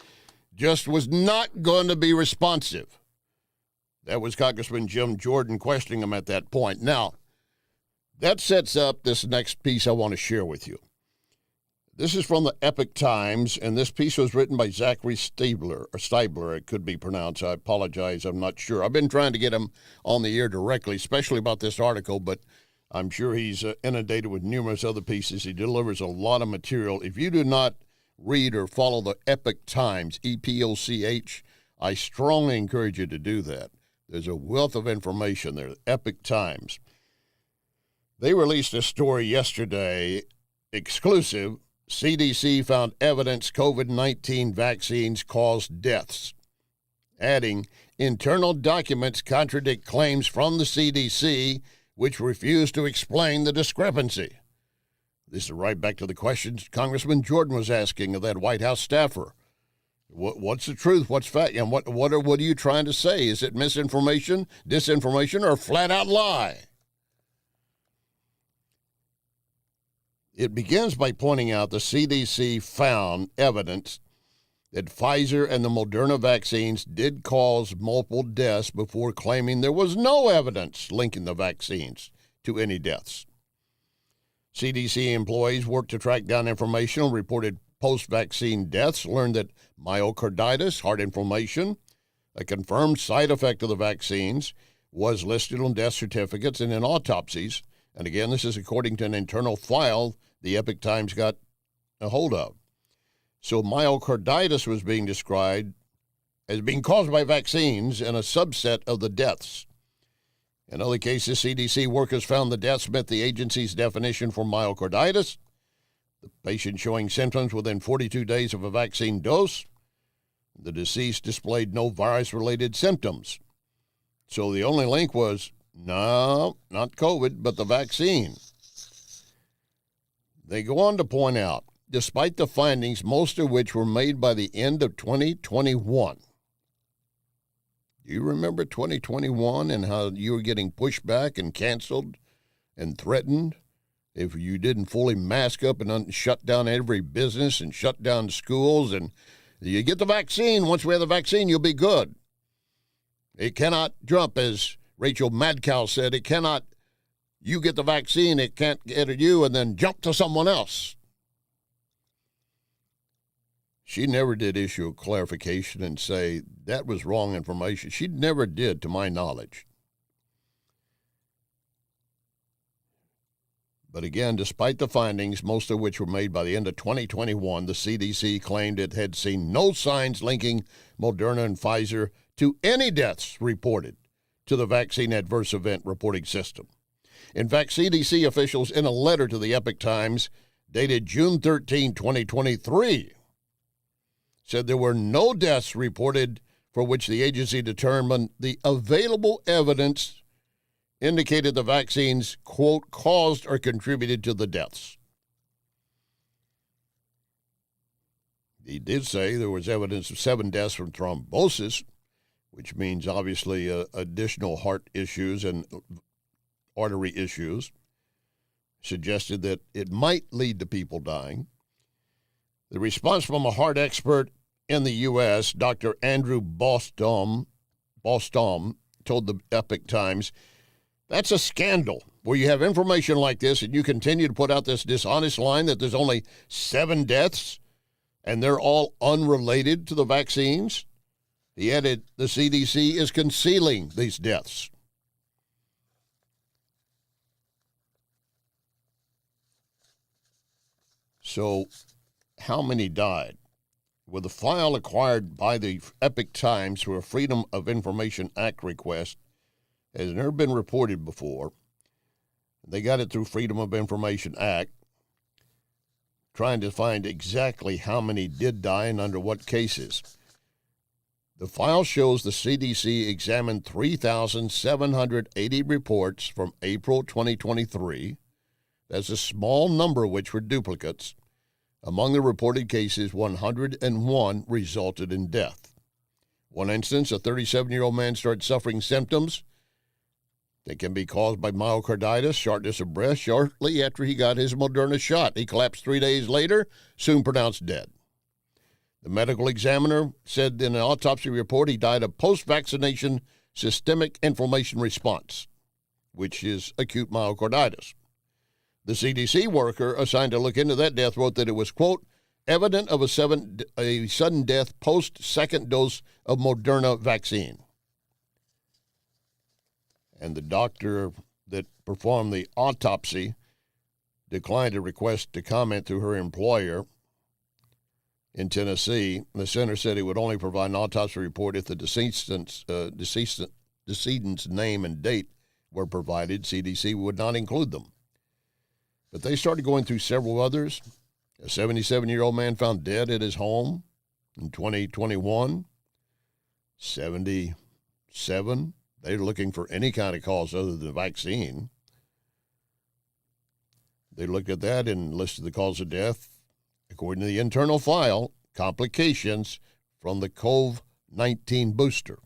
just was not going to be responsive. That was Congressman Jim Jordan questioning him at that point. Now, that sets up this next piece I want to share with you. This is from the Epoch Times, and this piece was written by Zachary Stibler, it could be pronounced. I apologize, I'm not sure. I've been trying to get him on the air directly, especially about this article, but I'm sure he's inundated with numerous other pieces. He delivers a lot of material. If you do not read or follow the Epoch Times, EPOCH, I strongly encourage you to do that. There's a wealth of information there, Epoch Times. They released a story yesterday, exclusive. CDC found evidence COVID-19 vaccines caused deaths. Adding, internal documents contradict claims from the CDC, which refused to explain the discrepancy. This is right back to the questions Congressman Jordan was asking of that White House staffer. What's the truth? What's fact? And what are you trying to say? Is it misinformation, disinformation, or flat out lie? It begins by pointing out the CDC found evidence that Pfizer and the Moderna vaccines did cause multiple deaths before claiming there was no evidence linking the vaccines to any deaths. CDC employees worked to track down information on reported post-vaccine deaths, learned that myocarditis, heart inflammation, a confirmed side effect of the vaccines, was listed on death certificates and in autopsies. And again, this is according to an internal file the Epoch Times got a hold of. So myocarditis was being described as being caused by vaccines and a subset of the deaths. In other cases, CDC workers found the deaths met the agency's definition for myocarditis, the patient showing symptoms within 42 days of a vaccine dose. The deceased displayed no virus-related symptoms. So the only link was, no, not COVID, but the vaccine. They go on to point out, despite the findings, most of which were made by the end of 2021. Do you remember 2021 and how you were getting pushed back and canceled and threatened if you didn't fully mask up and shut down every business and shut down schools? And you get the vaccine. Once we have the vaccine, you'll be good. It cannot jump, as Rachel Madcow said. It cannot, you get the vaccine, it can't get at you and then jump to someone else. She never did issue a clarification and say that was wrong information. She never did, to my knowledge. But again, despite the findings, most of which were made by the end of 2021, the CDC claimed it had seen no signs linking Moderna and Pfizer to any deaths reported to the vaccine adverse event reporting system. In fact, CDC officials, in a letter to the Epoch Times dated June 13, 2023, said there were no deaths reported for which the agency determined the available evidence indicated the vaccines, quote, caused or contributed to the deaths. He did say there was evidence of 7 deaths from thrombosis, which means obviously additional heart issues and artery issues, suggested that it might lead to people dying. The response from a heart expert in the U.S., Dr. Andrew Bostom, told the Epoch Times, that's a scandal where you have information like this and you continue to put out this dishonest line that there's only 7 deaths and they're all unrelated to the vaccines. He added, the CDC is concealing these deaths. So how many died? With a file acquired by the Epoch Times through a Freedom of Information Act request, has never been reported before. They got it through Freedom of Information Act, trying to find exactly how many did die and under what cases. The file shows the CDC examined 3,780 reports from April 2023. That's a small number of which were duplicates. Among the reported cases, 101 resulted in death. One instance, a 37-year-old man started suffering symptoms that can be caused by myocarditis, shortness of breath, shortly after he got his Moderna shot. He collapsed 3 days later, soon pronounced dead. The medical examiner said in an autopsy report he died of post-vaccination systemic inflammation response, which is acute myocarditis. The CDC worker assigned to look into that death wrote that it was, quote, evident of a sudden death post-second dose of Moderna vaccine. And the doctor that performed the autopsy declined a request to comment through her employer in Tennessee. The center said it would only provide an autopsy report if the decedent's name and date were provided. CDC would not include them. But they started going through several others. A 77-year-old man found dead at his home in 2021. 77. They're looking for any kind of cause other than the vaccine. They looked at that and listed the cause of death. According to the internal file, complications from the COVID-19 booster.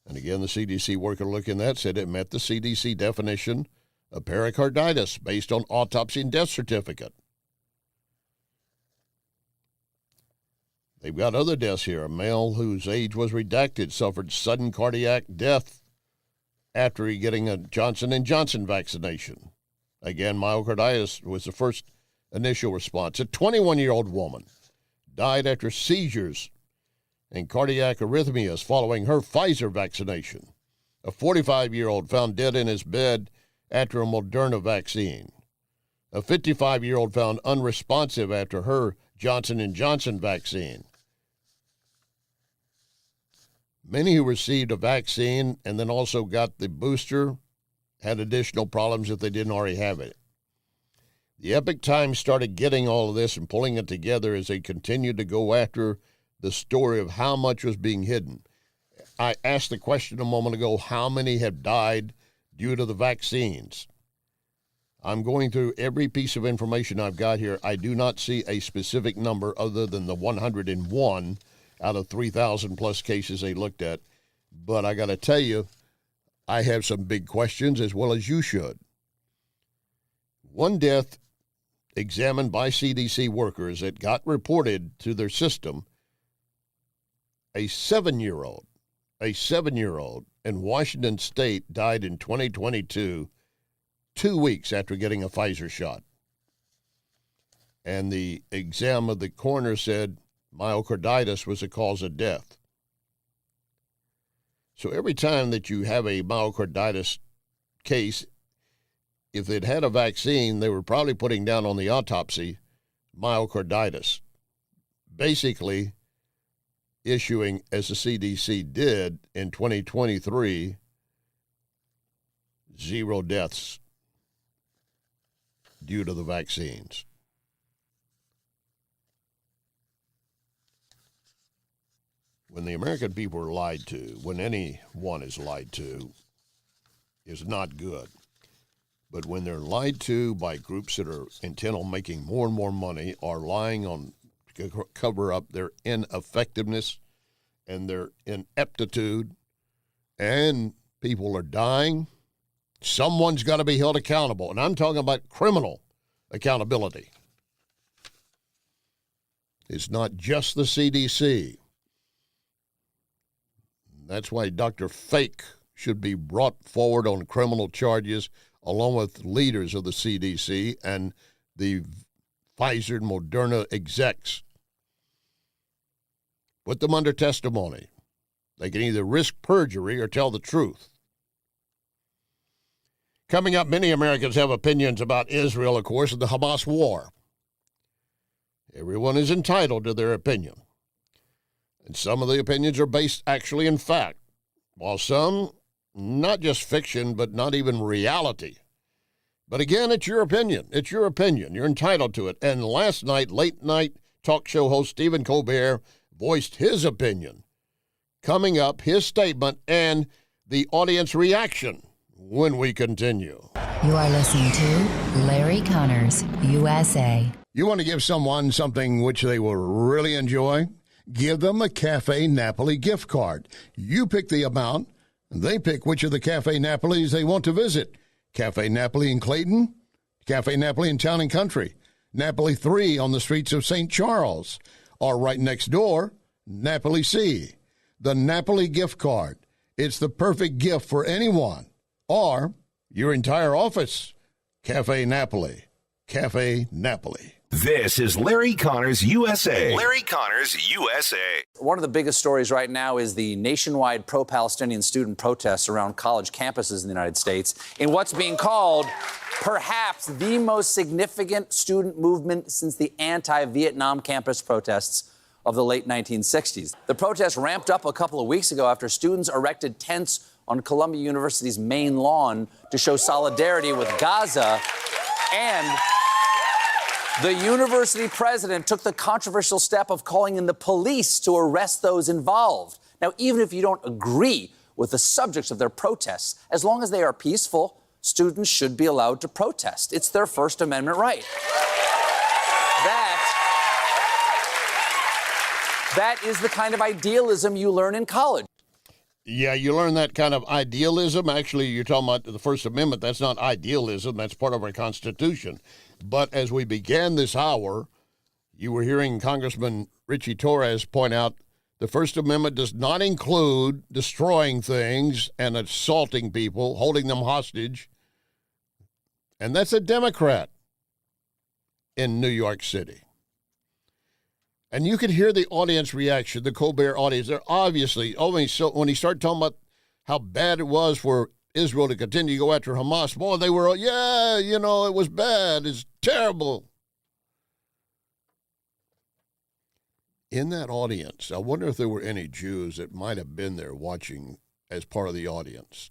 And again, the CDC worker looking at that said it met the CDC definition of pericarditis based on autopsy and death certificate. They've got other deaths here. A male whose age was redacted suffered sudden cardiac death after getting a Johnson & Johnson vaccination. Again, myocarditis was the first initial response. A 21-year-old woman died after seizures and cardiac arrhythmias following her Pfizer vaccination. A 45-year-old found dead in his bed after a Moderna vaccine. A 55-year-old found unresponsive after her Johnson & Johnson vaccine. Many who received a vaccine and then also got the booster had additional problems if they didn't already have it. The Epoch Times started getting all of this and pulling it together as they continued to go after the story of how much was being hidden. I asked the question a moment ago, how many have died due to the vaccines? I'm going through every piece of information I've got here. I do not see a specific number other than the 101 out of 3,000 plus cases they looked at. But I got to tell you, I have some big questions, as well as you should. One death examined by CDC workers that got reported to their system, a 7-year-old in Washington State died in 2022, 2 weeks after getting a Pfizer shot. And the exam of the coroner said myocarditis was the cause of death. So every time that you have a myocarditis case, if they'd had a vaccine, they were probably putting down on the autopsy myocarditis, basically issuing, as the CDC did in 2023, 0 deaths due to the vaccines. When the American people are lied to, when anyone is lied to, is not good. But when they're lied to by groups that are intent on making more and more money, or lying on to cover up their ineffectiveness and their ineptitude, and people are dying, someone's got to be held accountable. And I'm talking about criminal accountability. It's not just the CDC. That's why Dr. Fake should be brought forward on criminal charges, along with leaders of the CDC and the Pfizer and Moderna execs. Put them under testimony. They can either risk perjury or tell the truth. Coming up, many Americans have opinions about Israel, of course, and the Hamas war. Everyone is entitled to their opinion. And some of the opinions are based actually in fact, while some, not just fiction, but not even reality. But again, it's your opinion. It's your opinion. You're entitled to it. And last night, late night talk show host Stephen Colbert voiced his opinion. Coming up, his statement and the audience reaction when we continue. You are listening to Larry Connors, USA. You want to give someone something which they will really enjoy? Give them a Cafe Napoli gift card. You pick the amount, and they pick which of the Cafe Napolis they want to visit. Cafe Napoli in Clayton, Cafe Napoli in Town and Country, Napoli 3 on the streets of St. Charles, or right next door, Napoli C. The Napoli gift card. It's the perfect gift for anyone, or your entire office. Cafe Napoli. Cafe Napoli. This is Larry Connors USA. Larry Connors USA. One of the biggest stories right now is the nationwide pro-Palestinian student protests around college campuses in the United States in what's being called perhaps the most significant student movement since the anti-Vietnam campus protests of the late 1960s. The protests ramped up a couple of weeks ago after students erected tents on Columbia University's main lawn to show solidarity with Gaza, and the university president took the controversial step of calling in the police to arrest those involved. Now, even if you don't agree with the subjects of their protests, as long as they are peaceful, students should be allowed to protest. It's their First Amendment right. That is the kind of idealism you learn in college. Yeah, you learn that kind of idealism. Actually, you're talking about the First Amendment. That's not idealism. That's part of our Constitution. But as we began this hour, you were hearing Congressman Richie Torres point out the First Amendment does not include destroying things and assaulting people, holding them hostage. And that's a Democrat in New York City. And you could hear the audience reaction, the Colbert audience. They're obviously, when he started talking about how bad it was for Israel to continue to go after Hamas, boy, they were, it was bad. It's terrible. In that audience, I wonder if there were any Jews that might have been there watching as part of the audience.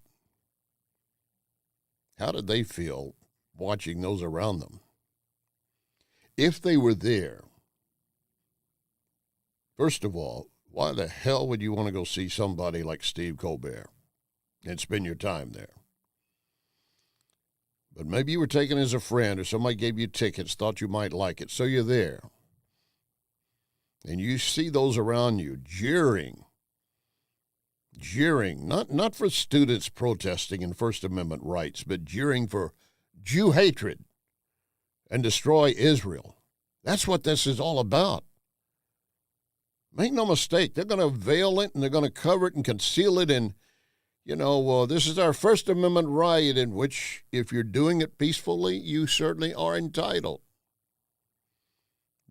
How did they feel watching those around them? If they were there, first of all, Why the hell would you want to go see somebody like Steve Colbert and spend your time there? But maybe you were taken as a friend or somebody gave you tickets, thought you might like it, so you're there. And you see those around you jeering, not for students protesting in First Amendment rights, but jeering for Jew hatred and destroy Israel. That's what this is all about. Make no mistake, they're going to veil it and they're going to cover it and conceal it. And, this is our First Amendment right, in which, if you're doing it peacefully, you certainly are entitled.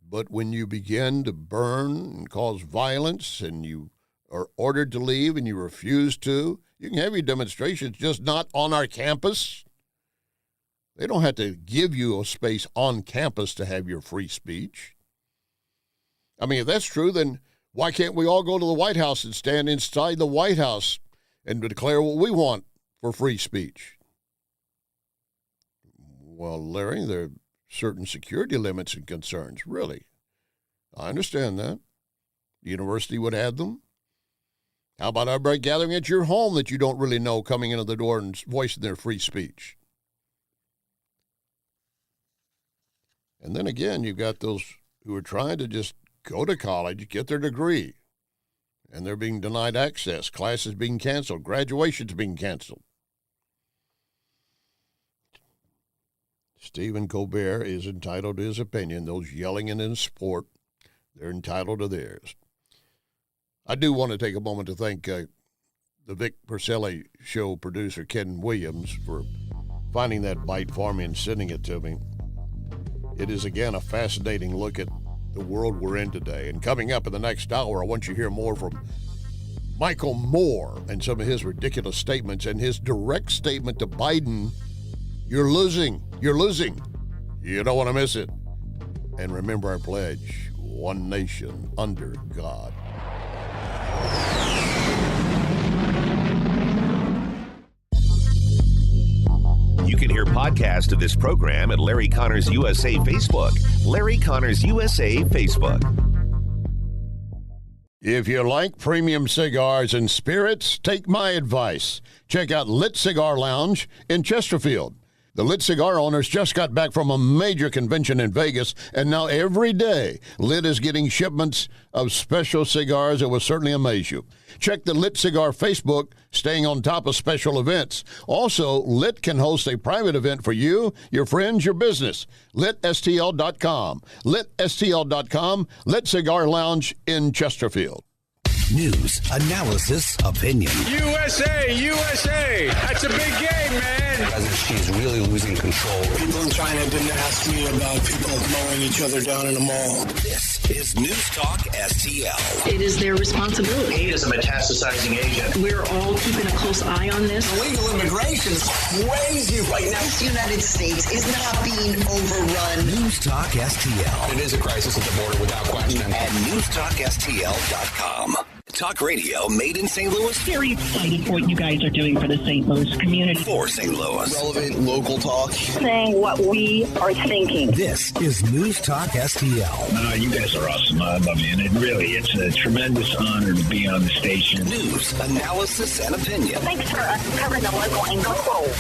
But when you begin to burn and cause violence and you are ordered to leave and you refuse to, you can have your demonstrations, just not on our campus. They don't have to give you a space on campus to have your free speech. I mean, if that's true, then why can't we all go to the White House and stand inside the White House and declare what we want for free speech? Well, Larry, there are certain security limits and concerns, really. I understand that. The university would have them. How about everybody gathering at your home that you don't really know coming into the door and voicing their free speech? And then again, you've got those who are trying to just go to college, get their degree, and they're being denied access, classes being canceled, graduations being canceled. Stephen Colbert is entitled to his opinion. Those yelling in his support, they're entitled to theirs. I do want to take a moment to thank the Vic Perselli show producer, Ken Williams, for finding that bite for me and sending it to me. It is, again, a fascinating look at the world we're in today. And coming up in the next hour, I want you to hear more from Michael Moore and some of his ridiculous statements and his direct statement to Biden, you're losing. You're losing. You don't want to miss it. And remember our pledge, one nation under God. You can hear podcast of this program at Larry Connors USA Facebook. Larry Connors USA Facebook. If you like premium cigars and spirits, take my advice. Check out Lit Cigar Lounge in Chesterfield. The Lit Cigar owners just got back from a major convention in Vegas, and now every day, Lit is getting shipments of special cigars that will certainly amaze you. Check the Lit Cigar Facebook, staying on top of special events. Also, Lit can host a private event for you, your friends, your business. LitSTL.com. LitSTL.com. Lit Cigar Lounge in Chesterfield. News, analysis, opinion. USA, USA. That's a big game, man. She's really losing control. People in China didn't ask me about people mowing each other down in a mall. This is News Talk STL. It is their responsibility. He is a metastasizing agent. We're all keeping a close eye on this. Illegal immigration is crazy right now. This United States is not being overrun. News Talk STL. It is a crisis at the border without question. At newstalkstl.com. Talk radio made in St. Louis. Very excited for what you guys are doing for the St. Louis community. For St. Louis. Relevant local talk. Saying what we are thinking. This is News Talk STL. You guys are awesome. I love you. And it's a tremendous honor to be on the station. News, analysis, and opinion. Thanks for us covering the local angle.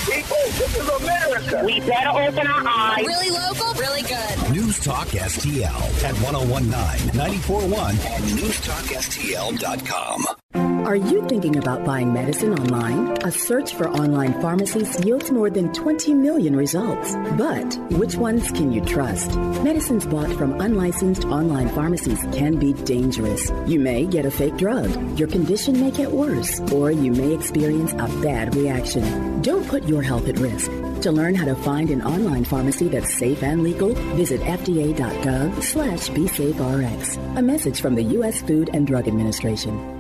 People, this is America. We better open our eyes. Really local, really good. News Talk STL at 1019, 94.1 and newstalkstl.com. Are you thinking about buying medicine online? A search for online pharmacies yields more than 20 million results. But which ones can you trust? Medicines bought from unlicensed online pharmacies can be dangerous. You may get a fake drug, your condition may get worse, or you may experience a bad reaction. Don't put your health at risk. To learn how to find an online pharmacy that's safe and legal, visit fda.gov/BeSafeRx. A message from the U.S. Food and Drug Administration.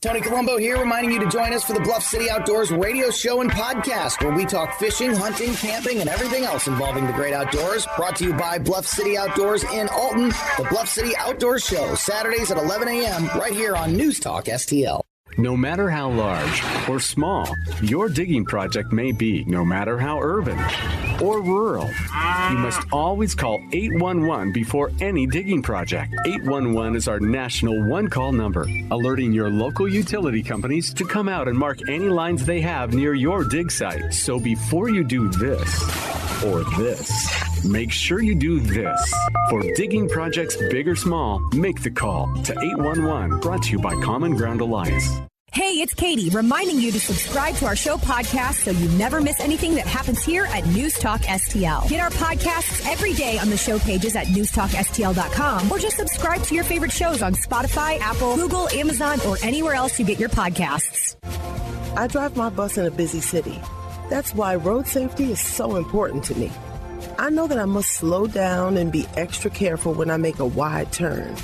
Tony Colombo here, reminding you to join us for the Bluff City Outdoors radio show and podcast, where we talk fishing, hunting, camping, and everything else involving the great outdoors. Brought to you by Bluff City Outdoors in Alton. The Bluff City Outdoors Show, Saturdays at 11 a.m. right here on News Talk STL. No matter how large or small your digging project may be, no matter how urban or rural, you must always call 811 before any digging project. 811 is our national one-call number, alerting your local utility companies to come out and mark any lines they have near your dig site. So before you do this or this, make sure you do this. For digging projects big or small, make the call to 811, brought to you by Common Ground Alliance. Hey, it's Katie, reminding you to subscribe to our show podcast so you never miss anything that happens here at News Talk STL. Get our podcasts every day on the show pages at newstalkstl.com, or just subscribe to your favorite shows on Spotify, Apple, Google, Amazon, or anywhere else you get your podcasts. I drive my bus in a busy city. That's why road safety is so important to me. I know that I must slow down and be extra careful when I make a wide turn.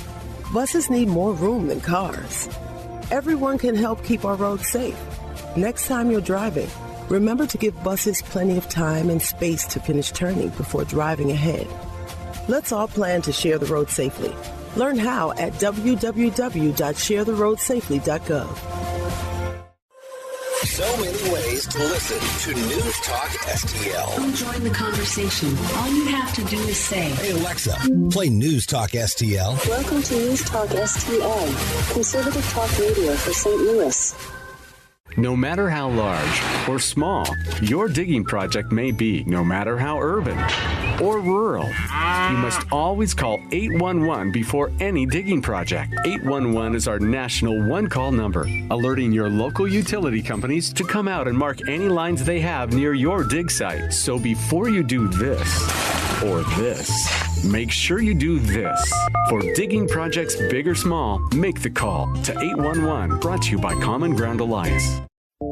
Buses need more room than cars. Everyone can help keep our roads safe. Next time you're driving, remember to give buses plenty of time and space to finish turning before driving ahead. Let's all plan to share the road safely. Learn how at www.sharetheroadsafely.gov. So many ways to listen to News Talk STL. Come join the conversation. All you have to do is say, Hey Alexa, play News Talk STL. Welcome to News Talk STL, conservative talk radio for St. Louis. No matter how large or small your digging project may be, no matter how urban or rural, you must always call 811 before any digging project. 811 is our national one-call number, alerting your local utility companies to come out and mark any lines they have near your dig site. So before you do this or this, make sure you do this. For digging projects big or small, make the call to 811, brought to you by Common Ground Alliance.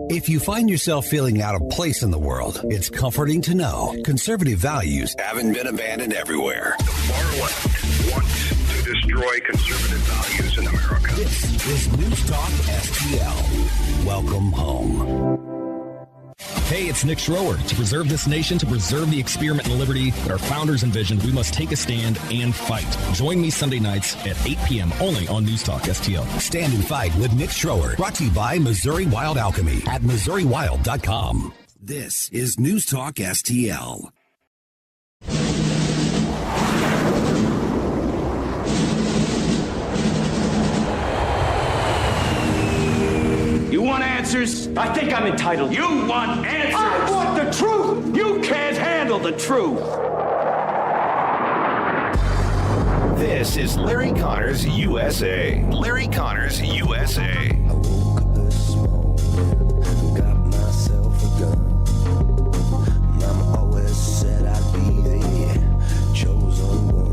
If you find yourself feeling out of place in the world, it's comforting to know conservative values haven't been abandoned everywhere. The far left wants to destroy conservative values in America. This is News Talk STL. Welcome home. Hey, it's Nick Schroer. To preserve this nation, to preserve the experiment in liberty that our founders envisioned, we must take a stand and fight. Join me Sunday nights at 8 p.m. only on News Talk STL. Stand and Fight with Nick Schroer. Brought to you by Missouri Wild Alchemy at MissouriWild.com. This is News Talk STL. You want answers? I think I'm entitled. You want answers? I want the truth! You can't handle the truth! This is Larry Connors USA. Larry Connors USA. Got myself a gun. Mama always said I'd be the chosen one.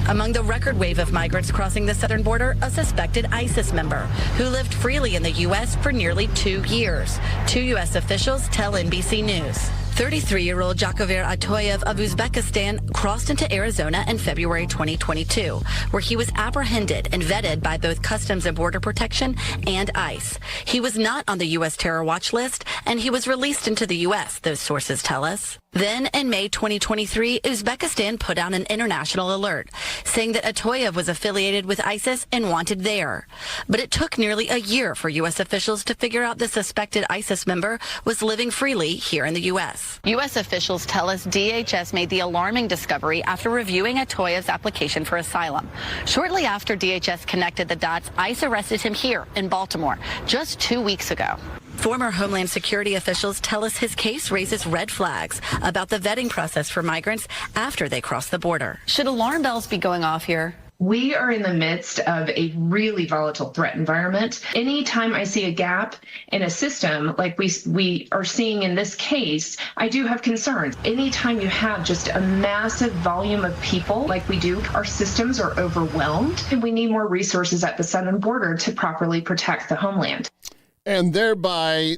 Among the record wave of migrants crossing the southern border, a suspected ISIS member who lived freely in the U.S. for nearly 2 years. 2 U.S. officials tell NBC News. 33-year-old Jakover Atoyev of Uzbekistan crossed into Arizona in February 2022, where he was apprehended and vetted by both Customs and Border Protection and ICE. He was not on the U.S. terror watch list, and he was released into the U.S., those sources tell us. Then, in May 2023, Uzbekistan put out an international alert, saying that Atoyev was affiliated with ISIS and wanted there. But it took nearly a year for U.S. officials to figure out the suspected ISIS member was living freely here in the U.S. U.S. officials tell us DHS made the alarming discovery after reviewing Atoyev's application for asylum. Shortly after DHS connected the dots, ICE arrested him here in Baltimore just 2 weeks ago. Former Homeland Security officials tell us his case raises red flags about the vetting process for migrants after they cross the border. Should alarm bells be going off here? We are in the midst of a really volatile threat environment. Anytime I see a gap in a system like we are seeing in this case, I do have concerns. Anytime you have just a massive volume of people like we do, our systems are overwhelmed, and we need more resources at the southern border to properly protect the homeland. And thereby,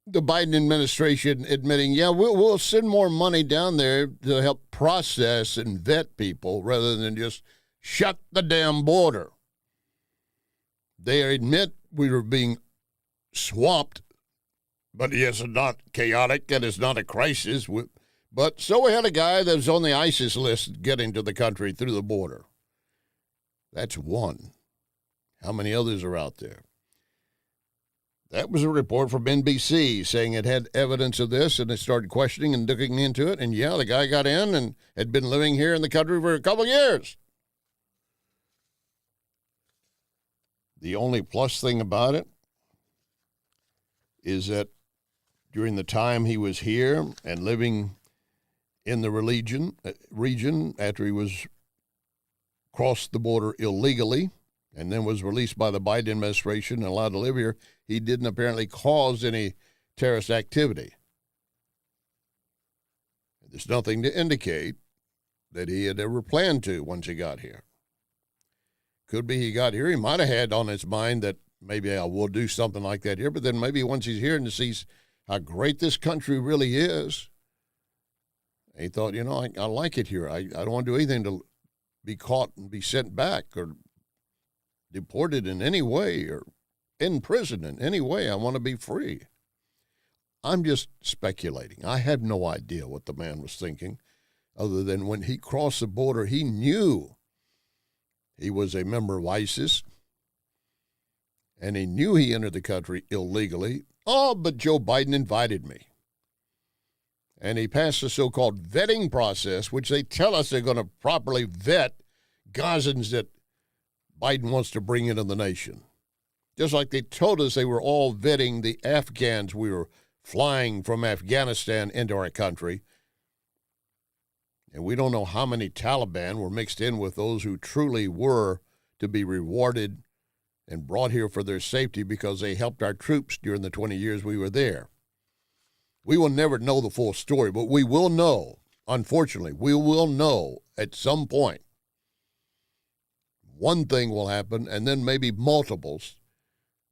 the Biden administration admitting, yeah, we'll send more money down there to help process and vet people rather than just shut the damn border. They admit we were being swamped, but yes, it's not chaotic and it's not a crisis. But so we had a guy that was on the ISIS list getting to the country through the border. That's one. How many others are out there? That was a report from NBC saying it had evidence of this, and they started questioning and looking into it. And, yeah, the guy got in and had been living here in the country for a couple of years. The only plus thing about it is that during the time he was here and living in the region after he was crossed the border illegally and then was released by the Biden administration and allowed to live here, he didn't apparently cause any terrorist activity. There's nothing to indicate that he had ever planned to once he got here. Could be he got here, he might have had on his mind that maybe I will do something like that here, but then maybe once he's here and sees how great this country really is, he thought, I like it here. I don't want to do anything to be caught and be sent back or deported in any way or in prison in any way. I want to be free. I'm just speculating. I have no idea what the man was thinking, other than when he crossed the border, he knew he was a member of ISIS, and he knew he entered the country illegally. Oh, but Joe Biden invited me. And he passed the so-called vetting process, which they tell us they're going to properly vet Gazans that Biden wants to bring into the nation. Just like they told us they were all vetting the Afghans we were flying from Afghanistan into our country. And we don't know how many Taliban were mixed in with those who truly were to be rewarded and brought here for their safety because they helped our troops during the 20 years we were there. We will never know the full story, but we will know, unfortunately, we will know at some point. One thing will happen, and then maybe multiples,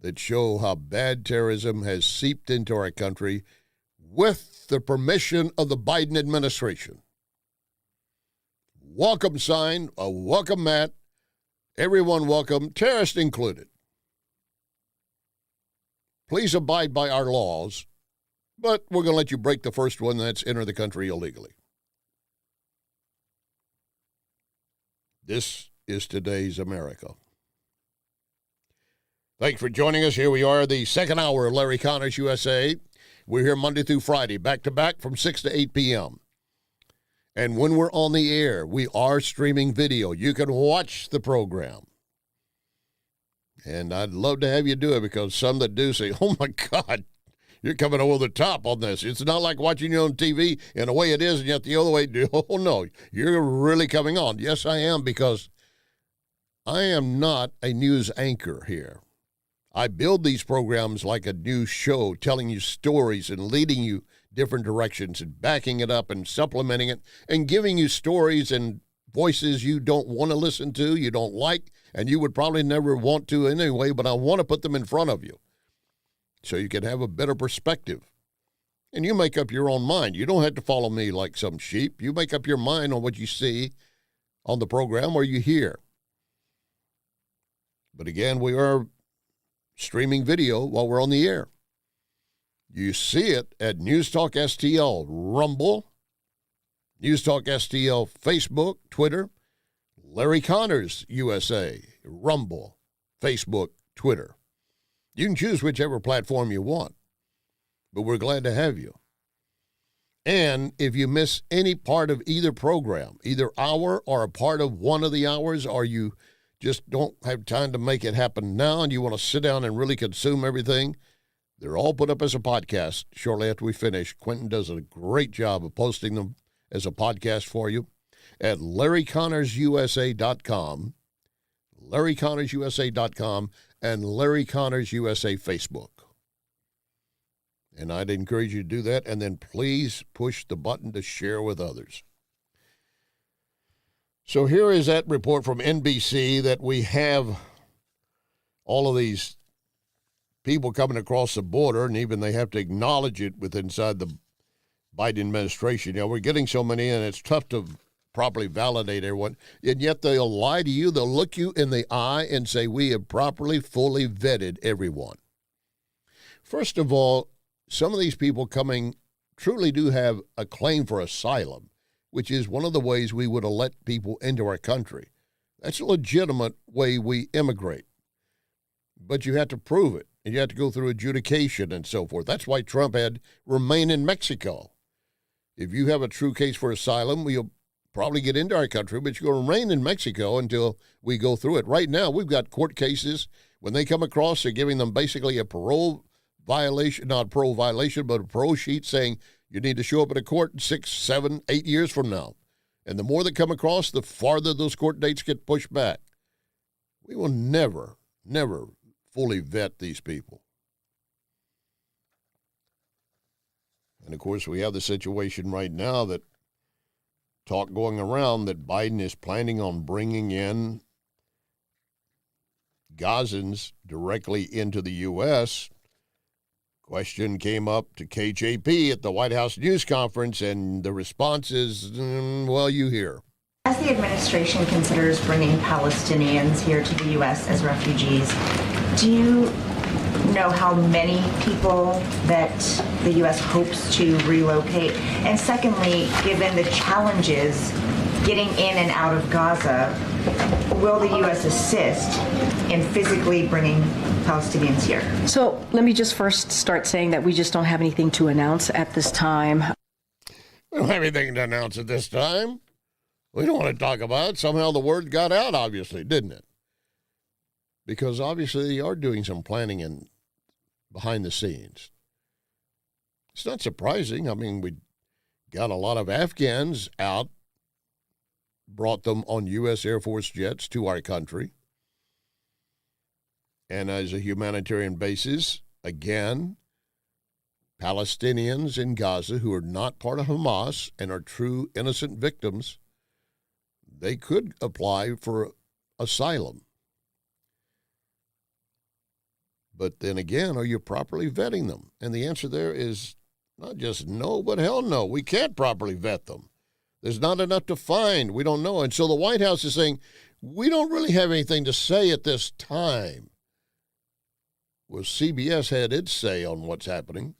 that show how bad terrorism has seeped into our country with the permission of the Biden administration. Welcome sign, a welcome mat, everyone welcome, terrorists included. Please abide by our laws, but we're going to let you break the first one, that's enter the country illegally. This is today's America. Thanks for joining us. Here we are, the second hour of Larry Connors USA. We're here Monday through Friday, back to back from 6 to 8 p.m. And when we're on the air, we are streaming video. You can watch the program. And I'd love to have you do it because some that do say, oh, my God, you're coming over the top on this. It's not like watching you on TV and the way it is and yet the other way. Oh, no, you're really coming on. Yes, I am, because I am not a news anchor here. I build these programs like a news show, telling you stories and leading you different directions and backing it up and supplementing it and giving you stories and voices you don't want to listen to, you don't like, and you would probably never want to anyway, but I want to put them in front of you so you can have a better perspective. And you make up your own mind. You don't have to follow me like some sheep. You make up your mind on what you see on the program or you hear. But again, we are streaming video while we're on the air. You see it at News Talk STL, Rumble, News Talk STL, Facebook, Twitter, Larry Connors USA, Rumble, Facebook, Twitter. You can choose whichever platform you want, but we're glad to have you. And if you miss any part of either program, either hour or a part of one of the hours, or you just don't have time to make it happen now and you want to sit down and really consume everything, they're all put up as a podcast shortly after we finish. Quentin does a great job of posting them as a podcast for you at LarryConnersUSA.com, LarryConnersUSA.com, and Larry Connors USA Facebook. And I'd encourage you to do that, and then please push the button to share with others. So here is that report from NBC that we have all of these people coming across the border, and even they have to acknowledge it with inside the Biden administration. You know, we're getting so many, and it's tough to properly validate everyone, and yet they'll lie to you. They'll look you in the eye and say, we have properly, fully vetted everyone. First of all, some of these people coming truly do have a claim for asylum, which is one of the ways we would have let people into our country. That's a legitimate way we immigrate. But you have to prove it, and you have to go through adjudication and so forth. That's why Trump had remain in Mexico. If you have a true case for asylum, you'll probably get into our country, but you're going to remain in Mexico until we go through it. Right now, we've got court cases. When they come across, they're giving them basically a parole violation, not a parole violation, but a parole sheet saying you need to show up at a court in 6, 7, 8 years from now. And the more that come across, the farther those court dates get pushed back. We will never fully vet these people. And, of course, we have the situation right now that talk going around that Biden is planning on bringing in Gazans directly into the U.S. Question came up to KJP at the White House news conference, and the response is, well, you hear. As the administration considers bringing Palestinians here to the U.S. as refugees, do you know how many people that the U.S. hopes to relocate? And secondly, given the challenges getting in and out of Gaza, will the U.S. assist in physically bringing Palestinians here? So let me just first start saying that we just don't have anything to announce at this time. We don't have anything to announce at this time. We don't want to talk about it. Somehow the word got out, obviously, didn't it? Because obviously they are doing some planning in behind the scenes. It's not surprising. I mean, we got a lot of Afghans out, brought them on U.S. Air Force jets to our country. And as a humanitarian basis, again, Palestinians in Gaza who are not part of Hamas and are true innocent victims, they could apply for asylum. But then again, are you properly vetting them? And the answer there is not just no, but hell no. We can't properly vet them. There's not enough to find. We don't know. And so the White House is saying, we don't really have anything to say at this time. Well, CBS had its say on what's happening.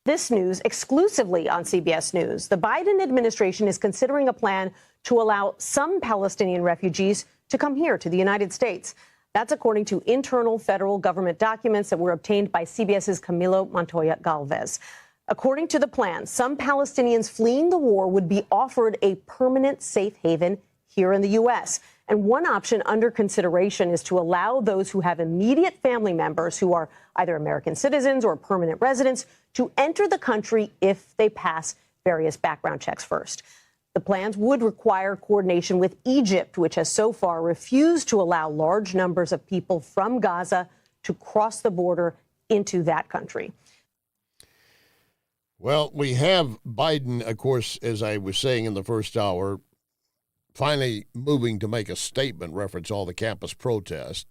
This news exclusively on CBS News. The Biden administration is considering a plan to allow some Palestinian refugees to come here to the United States. That's according to internal federal government documents that were obtained by CBS's Camilo Montoya Galvez. According to the plan, some Palestinians fleeing the war would be offered a permanent safe haven here in the U.S. And one option under consideration is to allow those who have immediate family members who are either American citizens or permanent residents to enter the country if they pass various background checks first. The plans would require coordination with Egypt, which has so far refused to allow large numbers of people from Gaza to cross the border into that country. Well, we have Biden, of course, as I was saying in the first hour, finally moving to make a statement reference all the campus protests.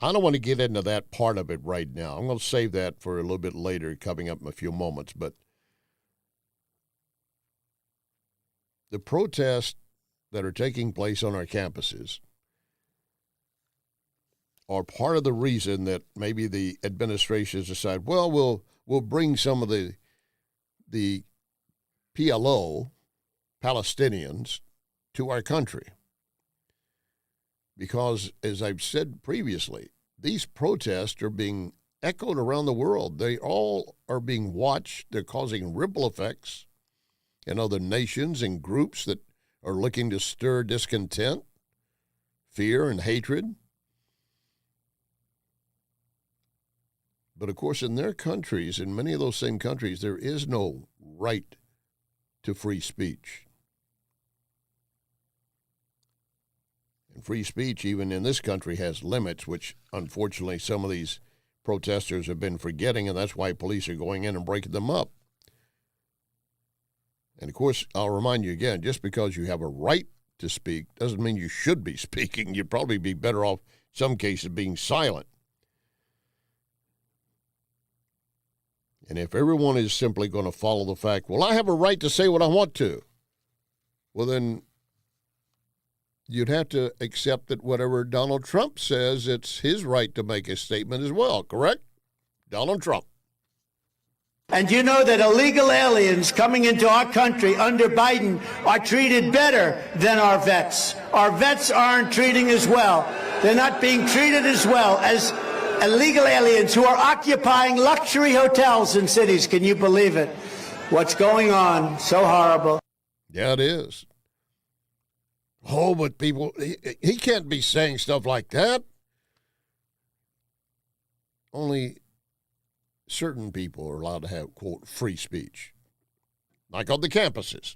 I don't want to get into that part of it right now. I'm going to save that for a little bit later, coming up in a few moments. But the protests that are taking place on our campuses are part of the reason that maybe the administration has decided, well, we'll bring some of the PLO, Palestinians, to our country. Because, as I've said previously, these protests are being echoed around the world. They all are being watched. They're causing ripple effects in other nations and groups that are looking to stir discontent, fear, and hatred. But, of course, in their countries, in many of those same countries, there is no right to free speech. And free speech, even in this country, has limits, which, unfortunately, some of these protesters have been forgetting, and that's why police are going in and breaking them up. And, of course, I'll remind you again, just because you have a right to speak doesn't mean you should be speaking. You'd probably be better off, in some cases, being silent. And if everyone is simply going to follow the fact, well, I have a right to say what I want to, well, then you'd have to accept that whatever Donald Trump says, it's his right to make a statement as well, correct? Donald Trump. And you know that illegal aliens coming into our country under Biden are treated better than our vets. Our vets aren't treating as well. they're not being treated as well as illegal aliens who are occupying luxury hotels in cities. Can you believe it? What's going on? So horrible. Yeah, it is. Oh, but people, he can't be saying stuff like that. Only certain people are allowed to have, quote, free speech, like on the campuses.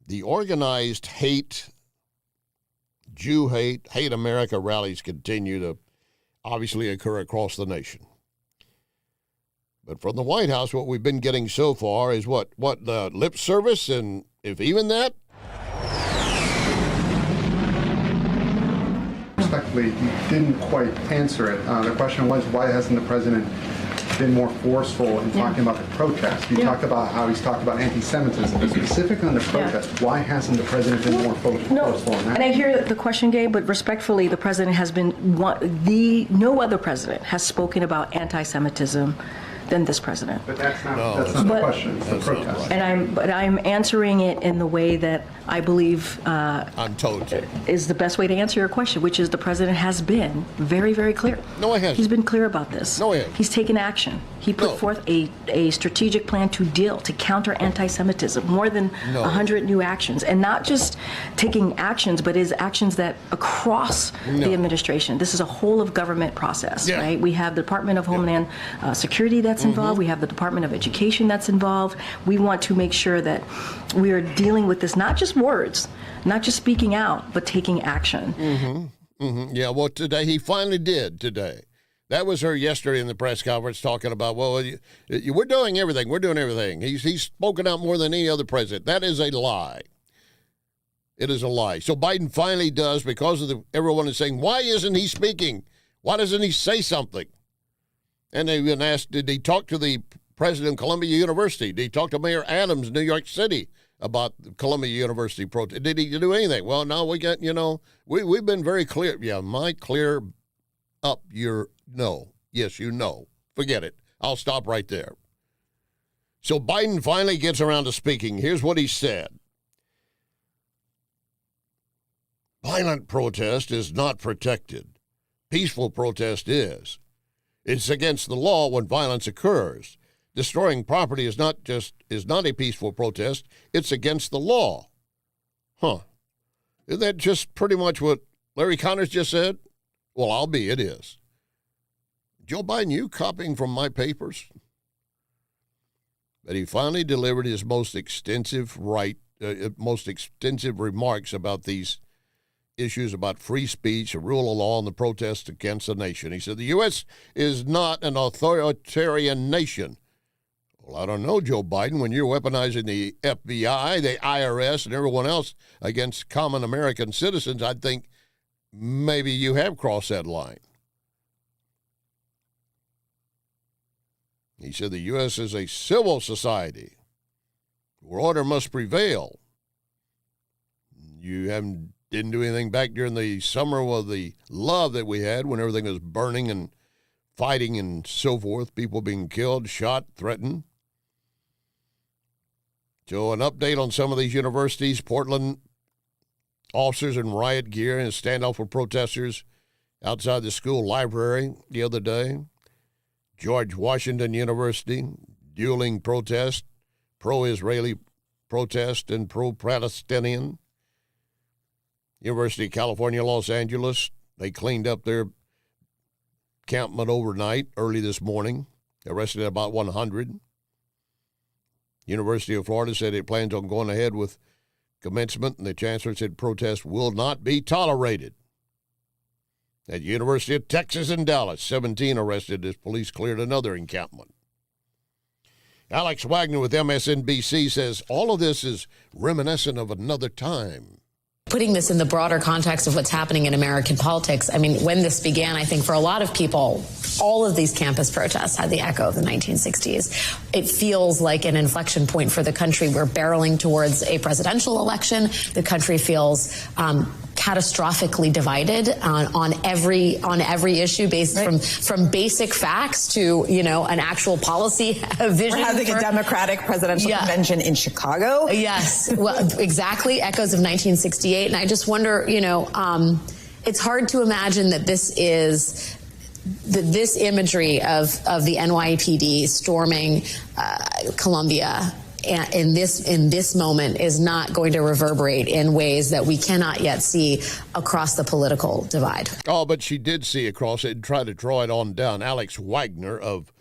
The organized hate, Jew hate, hate America rallies continue to obviously occur across the nation. But from the White House, what we've been getting so far is what lip service, and if even that. Respectfully, you didn't quite answer it. The question was, why hasn't the president been more forceful in talking about the protest? You talked about how he's talked about anti-Semitism, but specifically on the protest, why hasn't the president been more forceful on that? And I hear the question, Gabe, but respectfully, the president has been no other president has spoken about anti-Semitism than this president. But that's not the question. It's the protest. And I'm answering it in the way that I believe I'm told to. Is the best way to answer your question, which is the president has been very, very clear. No, he hasn't. He's been clear about this. No, he hasn't. He's taken action. He put forth a strategic plan to counter anti-Semitism, more than 100 new actions, and not just taking actions, but is actions that across the administration. This is a whole of government process, right? We have the Department of Homeland Security that's involved. We have the Department of Education that's involved. We want to make sure that we are dealing with this, not just words, not just speaking out, but taking action. Yeah, well, today, he finally did today. That was her yesterday in the press conference talking about, well, we're doing everything. We're doing everything. He's spoken out more than any other president. That is a lie. It is a lie. So Biden finally does, because of everyone is saying, why isn't he speaking? Why doesn't he say something? And they even asked, did he talk to the president of Columbia University? Did he talk to Mayor Adams, New York City, about the Columbia University protest? Did he do anything? Well, no, we got, we've been very clear. Yeah, my clear up your no. Yes, you know. Forget it. I'll stop right there. So Biden finally gets around to speaking. Here's what he said. Violent protest is not protected. Peaceful protest is. It's against the law when violence occurs. Destroying property is not a peaceful protest. It's against the law. Huh. Isn't that just pretty much what Larry Connors just said? Well, it is. Joe Biden, you copying from my papers? But he finally delivered his most extensive remarks about these issues about free speech, the rule of law, and the protest against the nation. He said, the U.S. is not an authoritarian nation. Well, I don't know, Joe Biden, when you're weaponizing the FBI, the IRS, and everyone else against common American citizens, I think maybe you have crossed that line. He said the U.S. is a civil society where order must prevail. You didn't do anything back during the summer of the love that we had when everything was burning and fighting and so forth, people being killed, shot, threatened. So an update on some of these universities, Portland officers in riot gear and standoff with protesters outside the school library the other day. George Washington University, dueling protest, pro-Israeli protest and pro-Palestinian. University of California, Los Angeles, they cleaned up their encampment overnight, early this morning. Arrested about 100. University of Florida said it plans on going ahead with commencement, and the chancellor said protests will not be tolerated. At University of Texas in Dallas, 17 arrested as police cleared another encampment. Alex Wagner with MSNBC says all of this is reminiscent of another time. Putting this in the broader context of what's happening in American politics, I mean, when this began, I think for a lot of people, all of these campus protests had the echo of the 1960s. It feels like an inflection point for the country. We're barreling towards a presidential election. The country feels catastrophically divided on every issue, based from basic facts to an actual policy vision. We're having a Democratic presidential convention in Chicago. Yes, well, exactly. Echoes of 1968, and I just wonder, it's hard to imagine that this imagery of the NYPD storming Columbia in this moment is not going to reverberate in ways that we cannot yet see across the political divide. Oh, but she did see across it and try to draw it on down. Alex Wagner of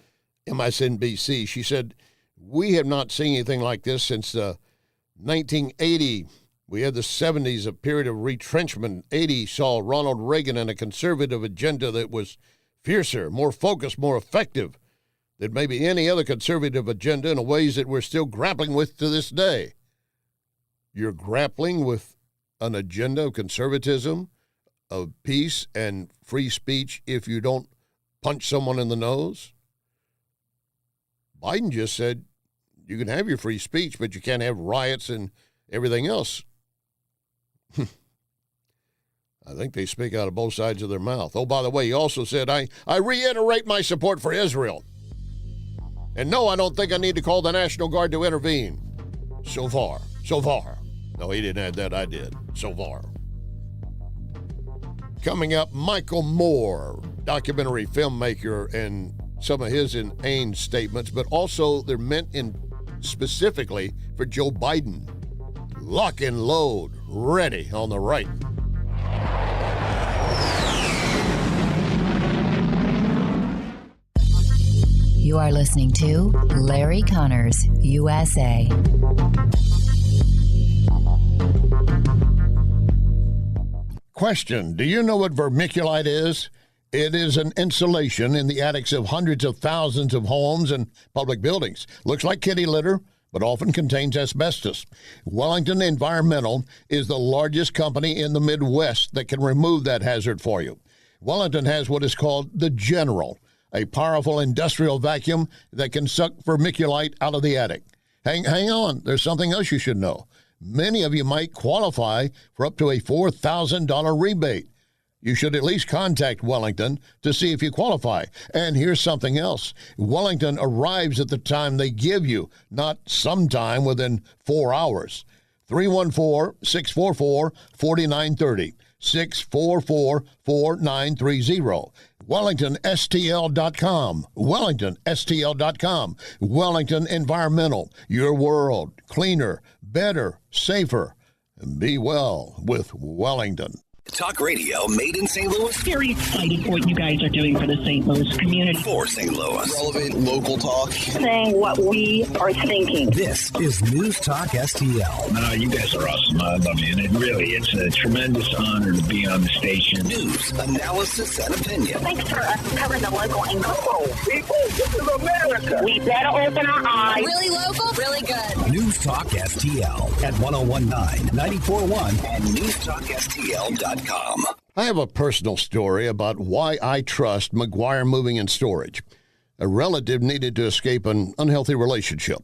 MSNBC, she said, we have not seen anything like this since 1980. We had the 70s, a period of retrenchment. 80 saw Ronald Reagan and a conservative agenda that was fiercer, more focused, more effective than maybe any other conservative agenda in ways that we're still grappling with to this day. You're grappling with an agenda of conservatism, of peace and free speech if you don't punch someone in the nose? Biden just said you can have your free speech, but you can't have riots and everything else. I think they speak out of both sides of their mouth. Oh, by the way, he also said, I reiterate my support for Israel. And no, I don't think I need to call the National Guard to intervene. So far. No, he didn't add that. I did. So far. Coming up, Michael Moore, documentary filmmaker, and some of his inane statements, but also they're meant specifically for Joe Biden. Lock and load, ready on the right. You are listening to Larry Connors, USA. Question: do you know what vermiculite is? It is an insulation in the attics of hundreds of thousands of homes and public buildings. Looks like kitty litter, but often contains asbestos. Wellington Environmental is the largest company in the Midwest that can remove that hazard for you. Wellington has what is called the General, a powerful industrial vacuum that can suck vermiculite out of the attic. Hang on, there's something else you should know. Many of you might qualify for up to a $4,000 rebate. You should at least contact Wellington to see if you qualify. And here's something else. Wellington arrives at the time they give you, not sometime within 4 hours. 314-644-4930. 644-4930. WellingtonSTL.com. WellingtonSTL.com. Wellington Environmental. Your world cleaner, better, safer. And be well with Wellington. Talk radio made in St. Louis. Very excited for what you guys are doing for the St. Louis community. For St. Louis. Relevant local talk. Saying what we are thinking. This is News Talk STL. You guys are awesome. I love you. And it's a tremendous honor to be on the station. News, analysis, and opinion. Thanks for covering the local and global. People, this is America. We better open our eyes. Really local, really good. News Talk STL at 1019, 94.1 and newstalkstl.com. I have a personal story about why I trust McGuire Moving and Storage. A relative needed to escape an unhealthy relationship.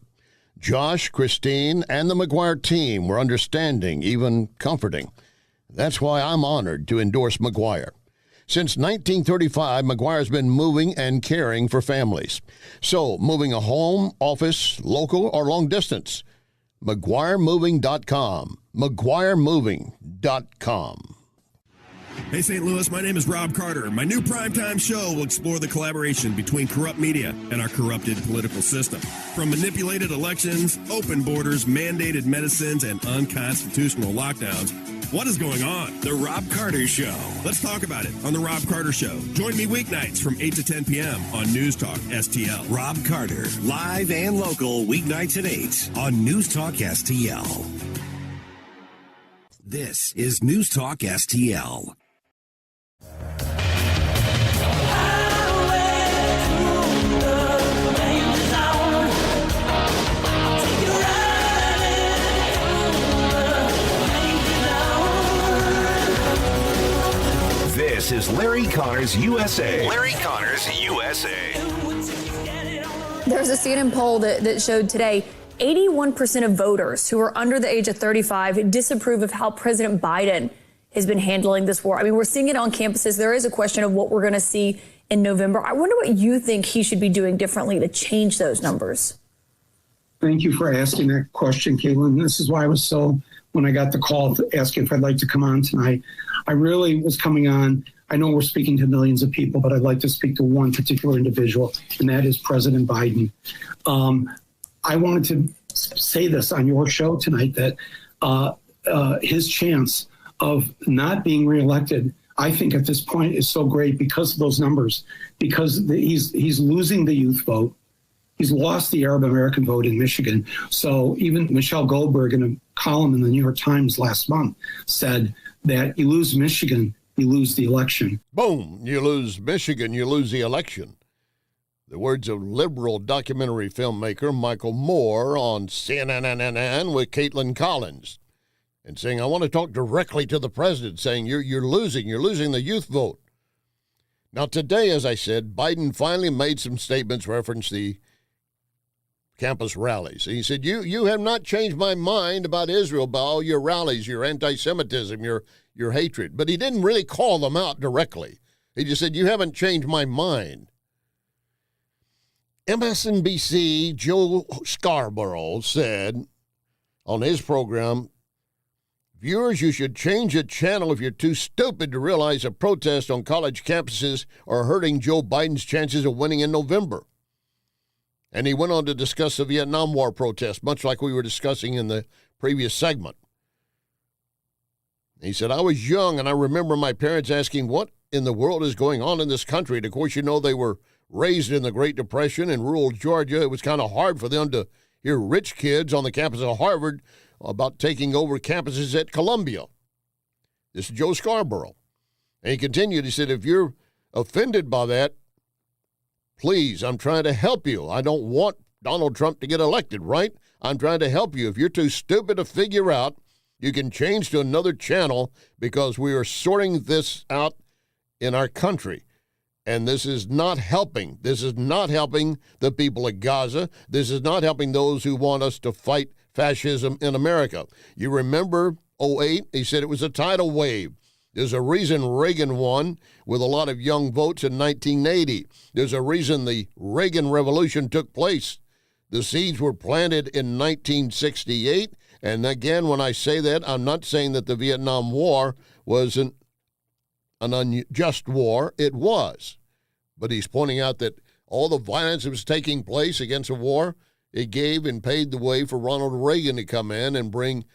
Josh, Christine, and the McGuire team were understanding, even comforting. That's why I'm honored to endorse McGuire. Since 1935, McGuire's been moving and caring for families. So, moving a home, office, local, or long distance. McGuireMoving.com. McGuireMoving.com. Hey, St. Louis, my name is Rob Carter. My new primetime show will explore the collaboration between corrupt media and our corrupted political system. From manipulated elections, open borders, mandated medicines, and unconstitutional lockdowns, what is going on? The Rob Carter Show. Let's talk about it on The Rob Carter Show. Join me weeknights from 8 to 10 p.m. on News Talk STL. Rob Carter, live and local, weeknights at 8 on News Talk STL. This is News Talk STL. This is Larry Connors USA. Larry Connors USA. There's a CNN poll that showed today 81% of voters who are under the age of 35 disapprove of how President Biden has been handling this war. I mean, we're seeing it on campuses. There is a question of what we're going to see in November. I wonder what you think he should be doing differently to change those numbers. Thank you for asking that question, Caitlin. This is why I was so, when I got the call asking if I'd like to come on tonight, I really was coming on. I know we're speaking to millions of people, but I'd like to speak to one particular individual, and that is President Biden. I wanted to say this on your show tonight, that his chance of not being reelected, I think at this point is so great because of those numbers, because he's losing the youth vote. He's lost the Arab American vote in Michigan. So even Michelle Goldberg, in a column in the New York Times last month, said that you lose Michigan, you lose the election. Boom, you lose Michigan, you lose the election. The words of liberal documentary filmmaker Michael Moore on CNN with Caitlin Collins, and saying, I want to talk directly to the president, saying you're losing the youth vote. Now today, as I said, Biden finally made some statements reference the campus rallies. He said, you have not changed my mind about Israel, about all your rallies, your anti-Semitism, your hatred. But he didn't really call them out directly. He just said, you haven't changed my mind. MSNBC Joe Scarborough said on his program, viewers, you should change the channel if you're too stupid to realize a protest on college campuses are hurting Joe Biden's chances of winning in November. And he went on to discuss the Vietnam War protest, much like we were discussing in the previous segment. He said, I was young, and I remember my parents asking, what in the world is going on in this country? And, of course, you know, they were raised in the Great Depression in rural Georgia. It was kind of hard for them to hear rich kids on the campus of Harvard about taking over campuses at Columbia. This is Joe Scarborough. And he continued, he said, if you're offended by that, please, I'm trying to help you. I don't want Donald Trump to get elected, right? I'm trying to help you. If you're too stupid to figure out, you can change to another channel because we are sorting this out in our country. And this is not helping. This is not helping the people of Gaza. This is not helping those who want us to fight fascism in America. You remember 2008? He said it was a tidal wave. There's a reason Reagan won with a lot of young votes in 1980. There's a reason the Reagan Revolution took place. The seeds were planted in 1968. And again, when I say that, I'm not saying that the Vietnam War was an unjust war. It was. But he's pointing out that all the violence that was taking place against the war, it gave and paved the way for Ronald Reagan to come in and bring,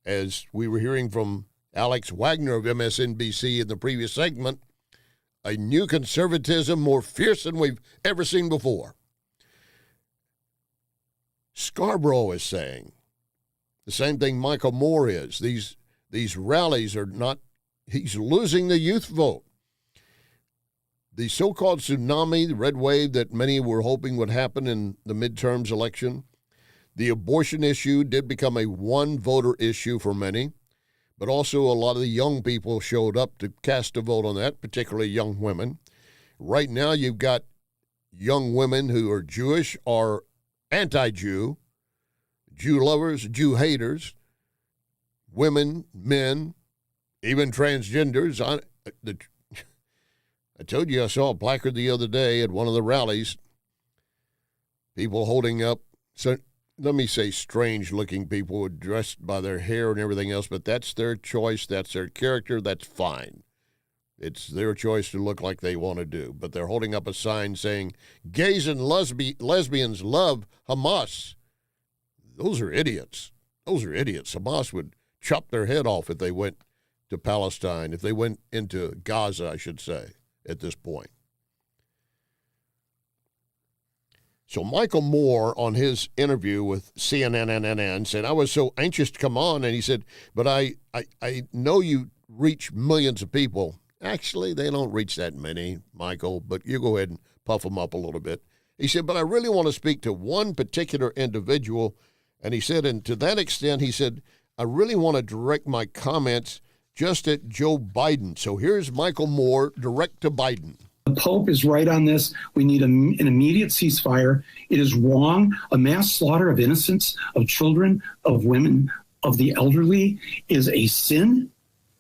as we were hearing from Alex Wagner of MSNBC in the previous segment, a new conservatism more fierce than we've ever seen before. Scarborough is saying the same thing Michael Moore is. These rallies are not, he's losing the youth vote. The so-called tsunami, the red wave that many were hoping would happen in the midterms election, the abortion issue did become a one-voter issue for many. But also a lot of the young people showed up to cast a vote on that, particularly young women. Right now you've got young women who are Jewish or anti-Jew, Jew lovers, Jew haters, women, men, even transgenders. I told you I saw a placard the other day at one of the rallies, people holding up, so let me say strange-looking people dressed by their hair and everything else, but that's their choice, that's their character, that's fine. It's their choice to look like they want to do. But they're holding up a sign saying, gays and lesbians love Hamas. Those are idiots. Those are idiots. Hamas would chop their head off if they went to Palestine, if they went into Gaza, I should say, at this point. So Michael Moore, on his interview with CNN, said, I was so anxious to come on, and he said, but I know you reach millions of people. Actually, they don't reach that many, Michael, but you go ahead and puff them up a little bit. He said, but I really want to speak to one particular individual, and he said, and to that extent, he said, I really want to direct my comments just at Joe Biden. So here's Michael Moore, direct to Biden. The Pope is right on this. We need an immediate ceasefire. It is wrong. A mass slaughter of innocents, of children, of women, of the elderly is a sin.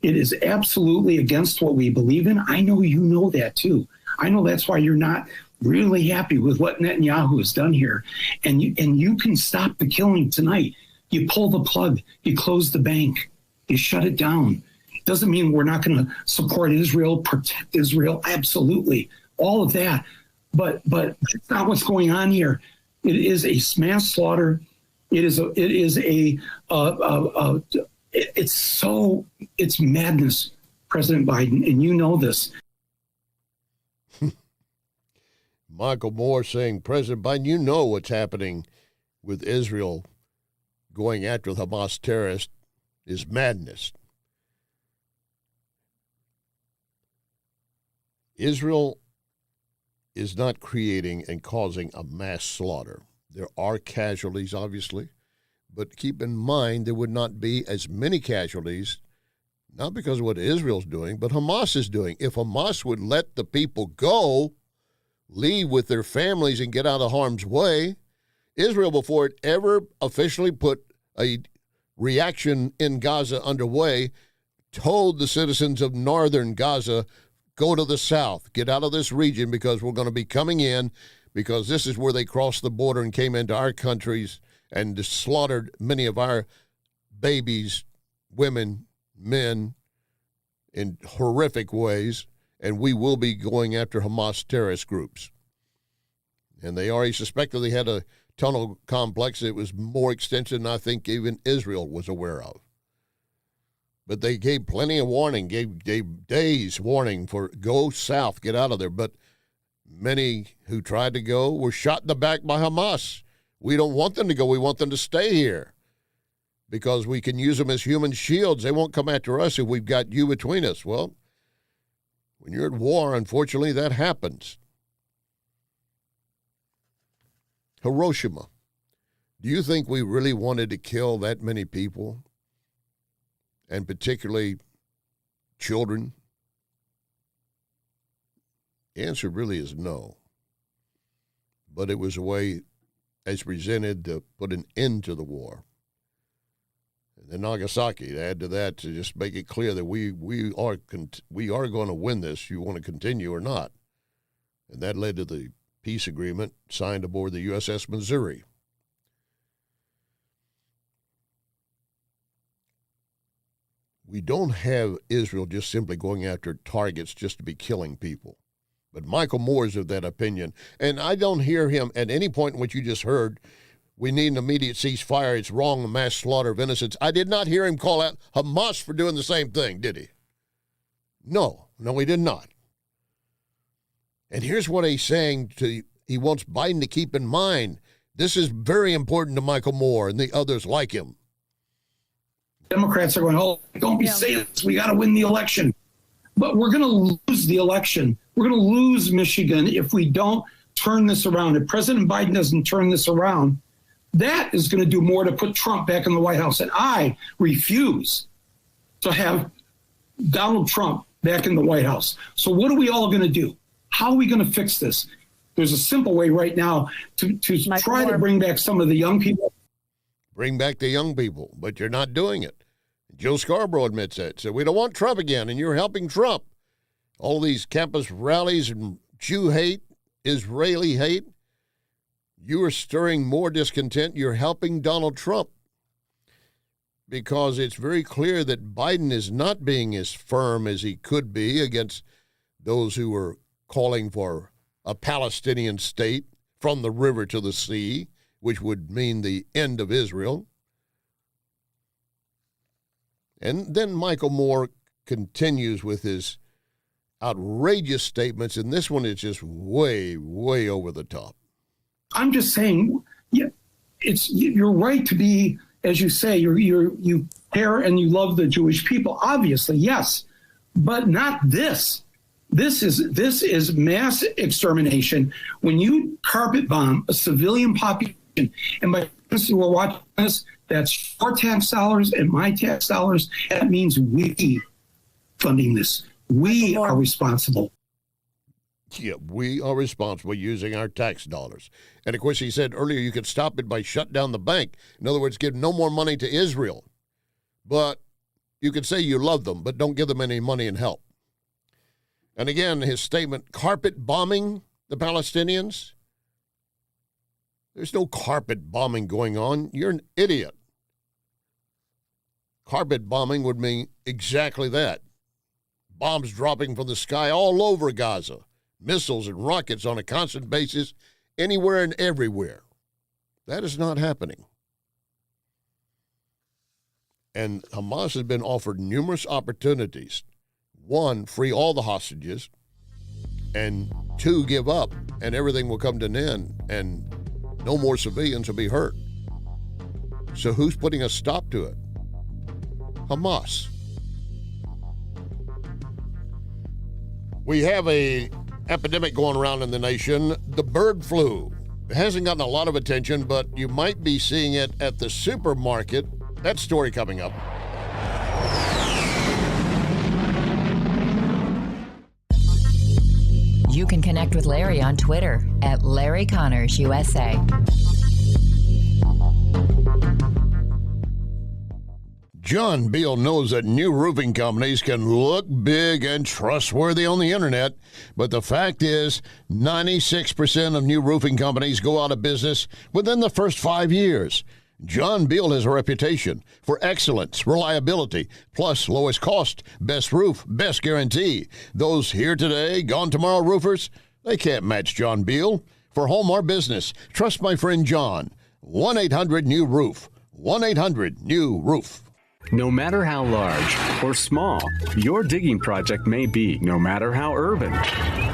It is absolutely against what we believe in. I know you know that too. I know that's why you're not really happy with what Netanyahu has done here. And you can stop the killing tonight. You pull the plug, you close the bank, you shut it down. Doesn't mean we're not going to support Israel, protect Israel, absolutely, all of that. But that's not what's going on here. It is a mass slaughter. It's madness, President Biden, and you know this. Michael Moore saying, President Biden, you know what's happening with Israel going after the Hamas terrorists is madness. Israel is not creating and causing a mass slaughter. There are casualties, obviously, but keep in mind there would not be as many casualties, not because of what Israel's doing, but Hamas is doing. If Hamas would let the people go, leave with their families and get out of harm's way, Israel, before it ever officially put a reaction in Gaza underway, told the citizens of northern Gaza, go to the south, get out of this region because we're going to be coming in, because this is where they crossed the border and came into our countries and slaughtered many of our babies, women, men in horrific ways, and we will be going after Hamas terrorist groups. And they already suspected they had a tunnel complex that was more extensive than I think even Israel was aware of. But they gave plenty of warning, gave days warning for go south, get out of there. But many who tried to go were shot in the back by Hamas. We don't want them to go. We want them to stay here because we can use them as human shields. They won't come after us if we've got you between us. Well, when you're at war, unfortunately, that happens. Hiroshima. Do you think we really wanted to kill that many people, and particularly children? The answer really is no. But it was a way, as presented, to put an end to the war. And then Nagasaki, to add to that, to just make it clear that we are going to win this. You want to continue or not. And that led to the peace agreement signed aboard the USS Missouri. We don't have Israel just simply going after targets just to be killing people. But Michael Moore is of that opinion. And I don't hear him at any point in what you just heard, we need an immediate ceasefire, it's wrong, a mass slaughter of innocents. I did not hear him call out Hamas for doing the same thing, did he? No, he did not. And here's what he's saying he wants Biden to keep in mind. This is very important to Michael Moore and the others like him. Democrats are going, don't be saying this. We got to win the election. But we're going to lose the election. We're going to lose Michigan if we don't turn this around. If President Biden doesn't turn this around, that is going to do more to put Trump back in the White House. And I refuse to have Donald Trump back in the White House. So what are we all going to do? How are we going to fix this? There's a simple way right now to try to bring back some of the young people. Bring back the young people, but you're not doing it. Joe Scarborough admits that. So we don't want Trump again, and you're helping Trump. All these campus rallies and Jew hate, Israeli hate. You are stirring more discontent. You're helping Donald Trump because it's very clear that Biden is not being as firm as he could be against those who are calling for a Palestinian state from the river to the sea, which would mean the end of Israel. And then Michael Moore continues with his outrageous statements, and this one is just way, way over the top. I'm just saying, you're right to be, as you say, you care and you love the Jewish people, obviously, yes, but not this. This is mass extermination. When you carpet bomb a civilian population, and by those who are watching this, that's your tax dollars and my tax dollars. That means we funding this. We are responsible. Yeah, we are responsible using our tax dollars. And, of course, he said earlier you could stop it by shut down the bank. In other words, give no more money to Israel. But You could say you love them, but don't give them any money and help. And again, his statement, carpet bombing the Palestinians. There's no carpet bombing going on. You're an idiot. Carpet bombing would mean exactly that. Bombs dropping from the sky all over Gaza. Missiles and rockets on a constant basis, anywhere and everywhere. That is not happening. And Hamas has been offered numerous opportunities. One, free all the hostages. And two, give up, and everything will come to an end, and no more civilians will be hurt. So who's putting a stop to it? Hamas. We have a epidemic going around in the nation, the bird flu. It hasn't gotten a lot of attention, but you might be seeing it at the supermarket. That story coming up. You can connect with Larry on Twitter at LarryConnersUSA. John Beal knows that new roofing companies can look big and trustworthy on the internet, but the fact is 96% of new roofing companies go out of business within the first 5 years. John Beal has a reputation for excellence, reliability, plus lowest cost, best roof, best guarantee. Those here today, gone tomorrow roofers, they can't match John Beal. For home or business, trust my friend John. 1-800-NEW-ROOF. 1-800-NEW-ROOF. No matter how large or small your digging project may be, no matter how urban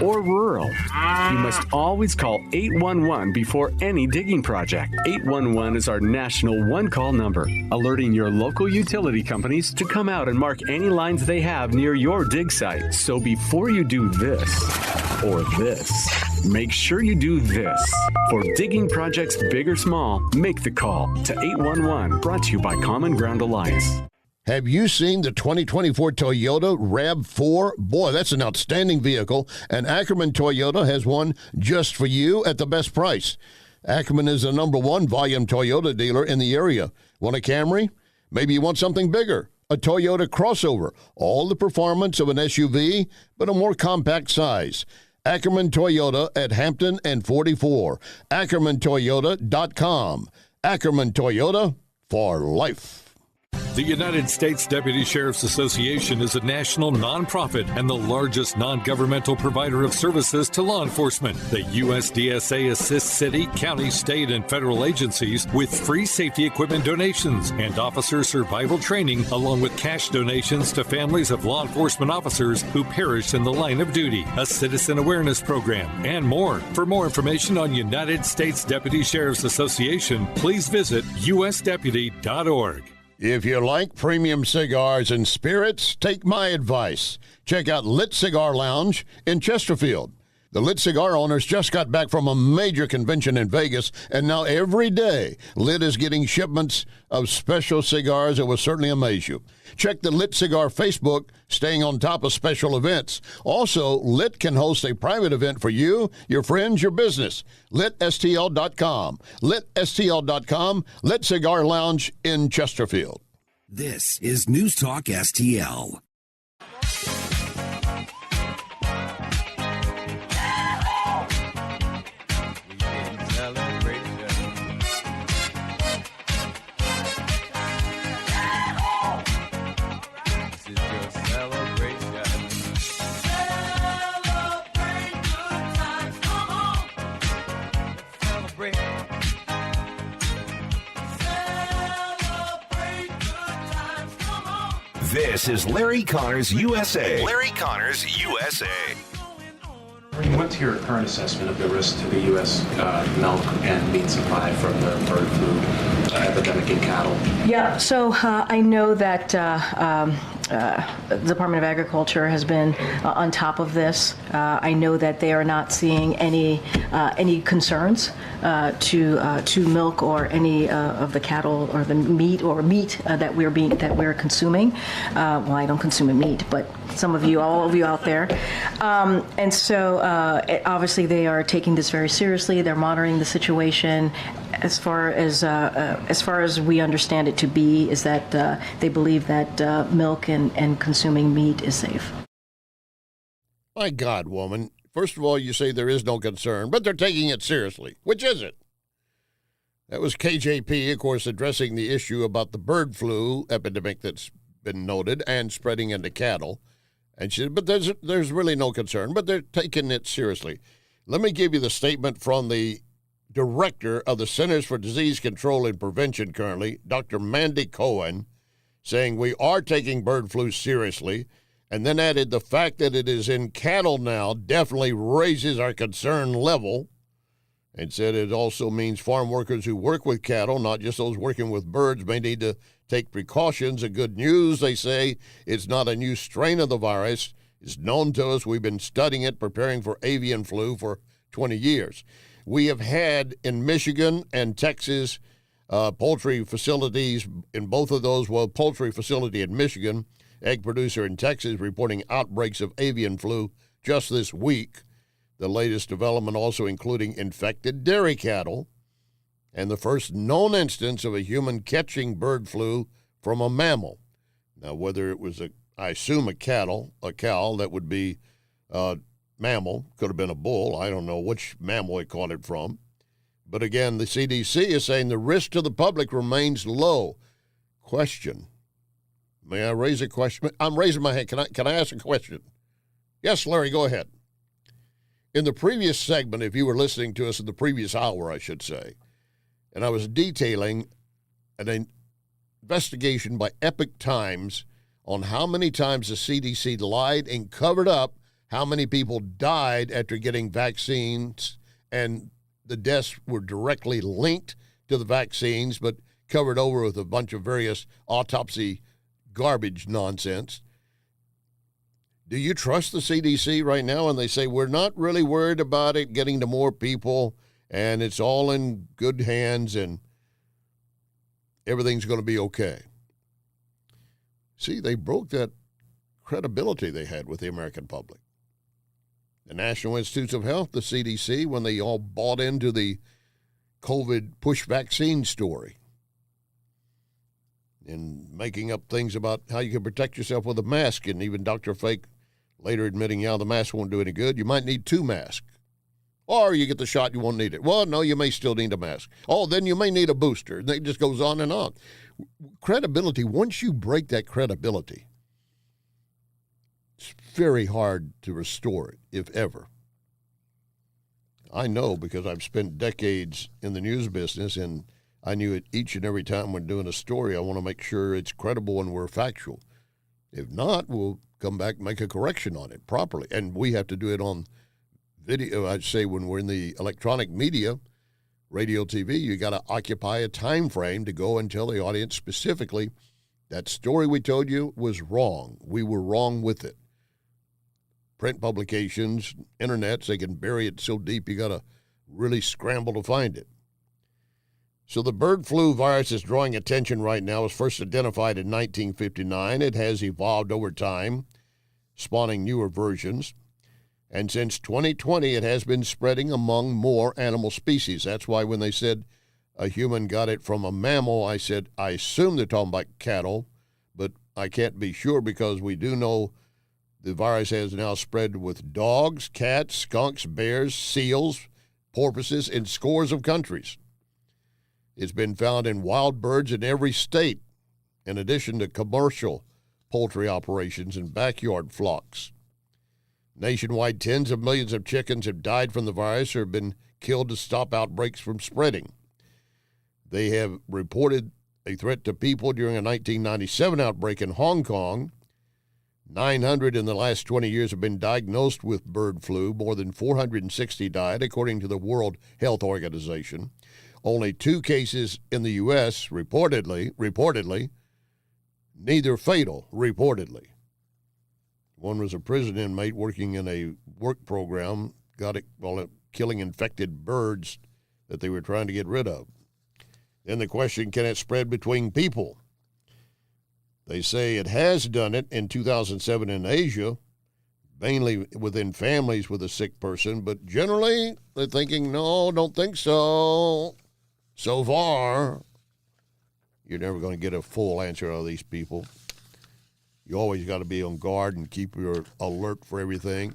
or rural, you must always call 811 before any digging project. 811 is our national one-call number, alerting your local utility companies to come out and mark any lines they have near your dig site. So before you do this or this, make sure you do this. For digging projects big or small, make the call to 811, brought to you by Common Ground Alliance. Have you seen the 2024 Toyota RAV4? Boy, that's an outstanding vehicle, and Ackerman Toyota has one just for you at the best price. Ackerman is the #1 volume Toyota dealer in the area. Want a Camry? Maybe you want something bigger. A Toyota crossover. All the performance of an SUV, but a more compact size. Ackerman Toyota at Hampton and 44. AckermanToyota.com. Ackerman Toyota for life. The United States Deputy Sheriff's Association is a national nonprofit and the largest non-governmental provider of services to law enforcement. The USDSA assists city, county, state, and federal agencies with free safety equipment donations and officer survival training, along with cash donations to families of law enforcement officers who perished in the line of duty, a citizen awareness program, and more. For more information on United States Deputy Sheriff's Association, please visit usdeputy.org. If you like premium cigars and spirits, take my advice. Check out Lit Cigar Lounge in Chesterfield. The Lit Cigar owners just got back from a major convention in Vegas, and now every day, Lit is getting shipments of special cigars that will certainly amaze you. Check the Lit Cigar Facebook, staying on top of special events. Also, Lit can host a private event for you, your friends, your business. LitSTL.com. LitSTL.com. Lit Cigar Lounge in Chesterfield. This is News Talk STL. This is Larry Connors USA. Larry Connors USA. What's your current assessment of the risk to the U.S. Milk and meat supply from the bird flu epidemic in cattle? Yeah, so I know that the Department of Agriculture has been on top of this. I know that they are not seeing any concerns to milk or any of the cattle or the meat that we're consuming. Well, I don't consume meat, but some of you, all of you out there, and so obviously they are taking this very seriously. They're monitoring the situation. as far as we understand it to be, is that they believe that milk and consuming meat is safe. My God, woman. First of all, you say there is no concern, but they're taking it seriously. Which is it? That was KJP, of course, addressing the issue about the bird flu epidemic that's been noted and spreading into cattle. And she said, but there's really no concern, but they're taking it seriously. Let me give you the statement from the director of the Centers for Disease Control and Prevention currently, Dr. Mandy Cohen, saying we are taking bird flu seriously, and then added the fact that it is in cattle now definitely raises our concern level, and said it also means farm workers who work with cattle, not just those working with birds, may need to take precautions. The good news, they say, it's not a new strain of the virus. It's known to us. We've been studying it, preparing for avian flu for 20 years. We have had in Michigan and Texas poultry facilities, in both of those, well, poultry facility in Michigan, egg producer in Texas, reporting outbreaks of avian flu just this week. The latest development also including infected dairy cattle and the first known instance of a human catching bird flu from a mammal. Now, whether it was I assume a cow, that would be mammal, could have been a bull. I don't know which mammal it caught it from. But again, the CDC is saying the risk to the public remains low. Question. May I raise a question? I'm raising my hand. Can I ask a question? Yes, Larry, go ahead. In the previous segment, if you were listening to us in the previous hour, I should say, and I was detailing an investigation by Epic Times on how many times the CDC lied and covered up how many people died after getting vaccines, and the deaths were directly linked to the vaccines, but covered over with a bunch of various autopsy garbage nonsense. Do you trust the CDC right now? And they say, we're not really worried about it getting to more people, and it's all in good hands, and everything's going to be okay. See, they broke that credibility they had with the American public. The National Institutes of Health, the CDC, when they all bought into the COVID push vaccine story and making up things about how you can protect yourself with a mask, and even Dr. Fake later admitting, the mask won't do any good. You might need 2 masks. Or you get the shot, you won't need it. Well, no, you may still need a mask. Oh, then you may need a booster. And it just goes on and on. Credibility, once you break that credibility, it's very hard to restore it, if ever. I know because I've spent decades in the news business, and I knew it each and every time when doing a story, I want to make sure it's credible and we're factual. If not, we'll come back and make a correction on it properly. And we have to do it on video. I'd say when we're in the electronic media, radio, TV, you got to occupy a time frame to go and tell the audience specifically that story we told you was wrong. We were wrong with it. Print publications, internets, they can bury it so deep you got to really scramble to find it. So the bird flu virus is drawing attention right now. It was first identified in 1959. It has evolved over time, spawning newer versions. And since 2020, it has been spreading among more animal species. That's why when they said a human got it from a mammal, I said, I assume they're talking about cattle, but I can't be sure because we do know the virus has now spread with dogs, cats, skunks, bears, seals, porpoises in scores of countries. It's been found in wild birds in every state, in addition to commercial poultry operations and backyard flocks. Nationwide, tens of millions of chickens have died from the virus or have been killed to stop outbreaks from spreading. They have reported a threat to people during a 1997 outbreak in Hong Kong. 900 in the last 20 years have been diagnosed with bird flu. More than 460 died, according to the World Health Organization. Only 2 cases in the U.S. reportedly, neither fatal, reportedly. One was a prison inmate working in a work program, got it while killing infected birds that they were trying to get rid of. Then the question, can it spread between people? They say it has done it in 2007 in Asia, mainly within families with a sick person, but generally they're thinking, no, don't think so. So far, you're never going to get a full answer out of these people. You always got to be on guard and keep your alert for everything.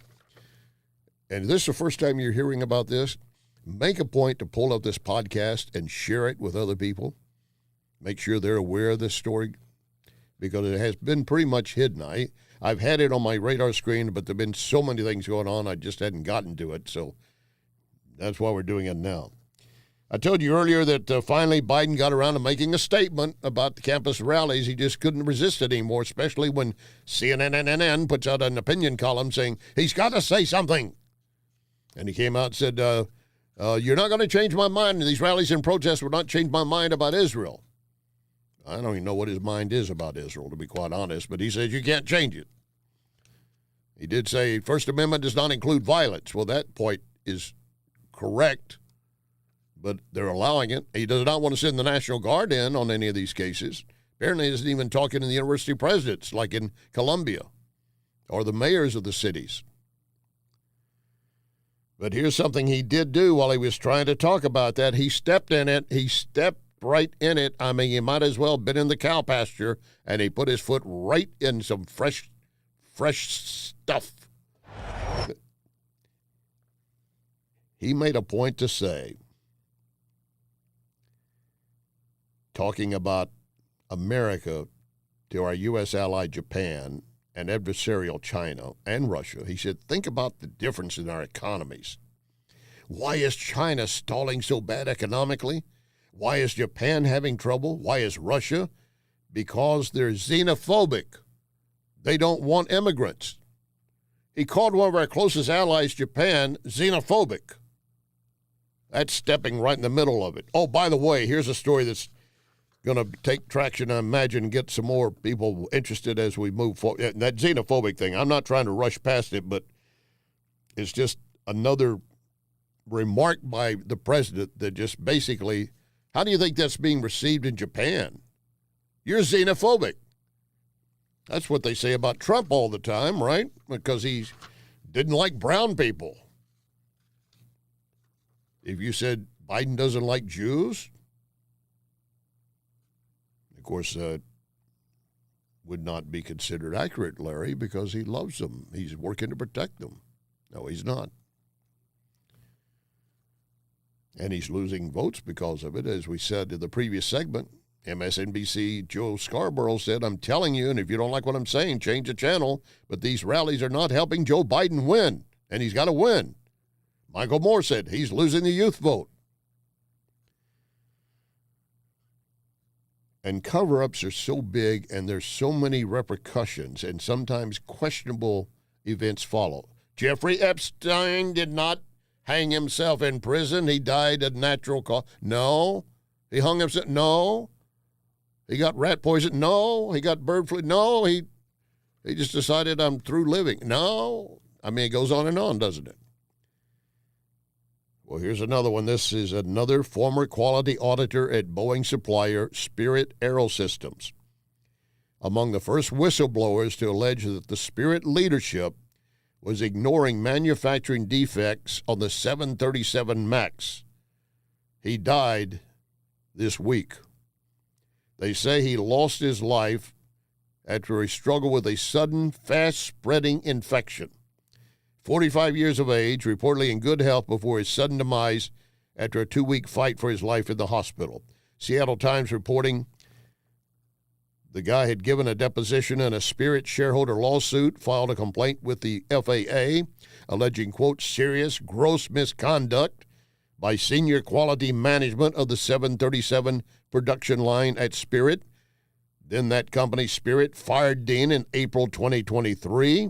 And if this is the first time you're hearing about this, make a point to pull up this podcast and share it with other people. Make sure they're aware of this story because it has been pretty much hidden. I've had it on my radar screen, but there have been so many things going on, I just hadn't gotten to it. So that's why we're doing it now. I told you earlier that finally Biden got around to making a statement about the campus rallies. He just couldn't resist it anymore, especially when CNN puts out an opinion column saying he's got to say something. And he came out and said, you're not going to change my mind. These rallies and protests will not change my mind about Israel. I don't even know what his mind is about Israel, to be quite honest, but he says you can't change it. He did say First Amendment does not include violence. Well, that point is correct, but they're allowing it. He does not want to send the National Guard in on any of these cases. Apparently he isn't even talking to the university presidents, like in Columbia, or the mayors of the cities. But here's something he did do while he was trying to talk about that. He stepped in it. He stepped right in it. I mean, you might as well have been in the cow pasture, and he put his foot right in some fresh stuff. He made a point to say, talking about America to our U.S. ally Japan and adversarial China and Russia, he said, think about the difference in our economies. Why is China stalling so bad economically? Why is Japan having trouble? Why is Russia? Because they're xenophobic. They don't want immigrants. He called one of our closest allies, Japan, xenophobic. That's stepping right in the middle of it. Oh, by the way, here's a story that's going to take traction, I imagine, and get some more people interested as we move forward. That xenophobic thing, I'm not trying to rush past it, but it's just another remark by the president that just basically, how do you think that's being received in Japan? You're xenophobic. That's what they say about Trump all the time, right? Because he didn't like brown people. If you said Biden doesn't like Jews, of course, would not be considered accurate, Larry, because he loves them. He's working to protect them. No, he's not. And he's losing votes because of it, as we said in the previous segment. MSNBC Joe Scarborough said, I'm telling you, and if you don't like what I'm saying, change the channel, but these rallies are not helping Joe Biden win, and he's got to win. Michael Moore said he's losing the youth vote. And cover-ups are so big, and there's so many repercussions, and sometimes questionable events follow. Jeffrey Epstein did not hang himself in prison. He died of natural cause. No. He hung himself. No. He got rat poison. No. He got bird flu. No. He just decided I'm through living. No. I mean, it goes on and on, doesn't it? Well, here's another one. This is another former quality auditor at Boeing supplier Spirit Aerosystems. Among the first whistleblowers to allege that the Spirit leadership was ignoring manufacturing defects on the 737 MAX. He died this week. They say he lost his life after he struggled with a sudden, fast-spreading infection. 45 years of age, reportedly in good health before his sudden demise after a 2-week fight for his life in the hospital. Seattle Times reporting the guy had given a deposition in a Spirit shareholder lawsuit, filed a complaint with the FAA, alleging, quote, serious, gross misconduct by senior quality management of the 737 production line at Spirit. Then that company, Spirit, fired Dean in April 2023,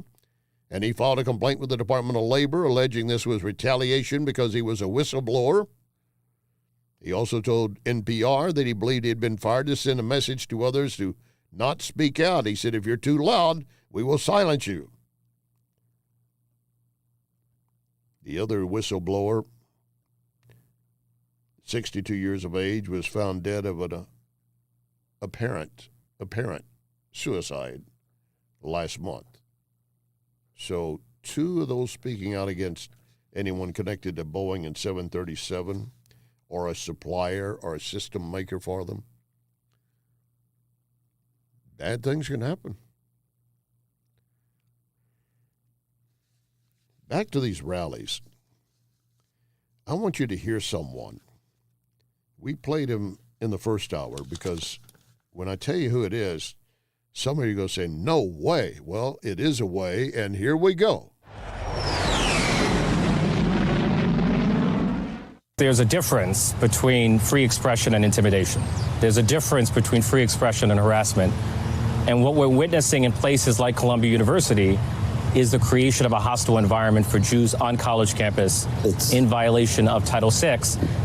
and he filed a complaint with the Department of Labor, alleging this was retaliation because he was a whistleblower. He also told NPR that he believed he had been fired to send a message to others to not speak out. He said, if you're too loud, we will silence you. The other whistleblower, 62 years of age, was found dead of an apparent suicide last month. So 2 of those speaking out against anyone connected to Boeing and 737 or a supplier or a system maker for them, bad things can happen. Back to these rallies. I want you to hear someone. We played him in the first hour because when I tell you who it is, some of you are going to say, no way. Well, it is a way, and here we go. There's a difference between free expression and intimidation. There's a difference between free expression and harassment. And what we're witnessing in places like Columbia University is the creation of a hostile environment for Jews on college campus in violation of Title VI.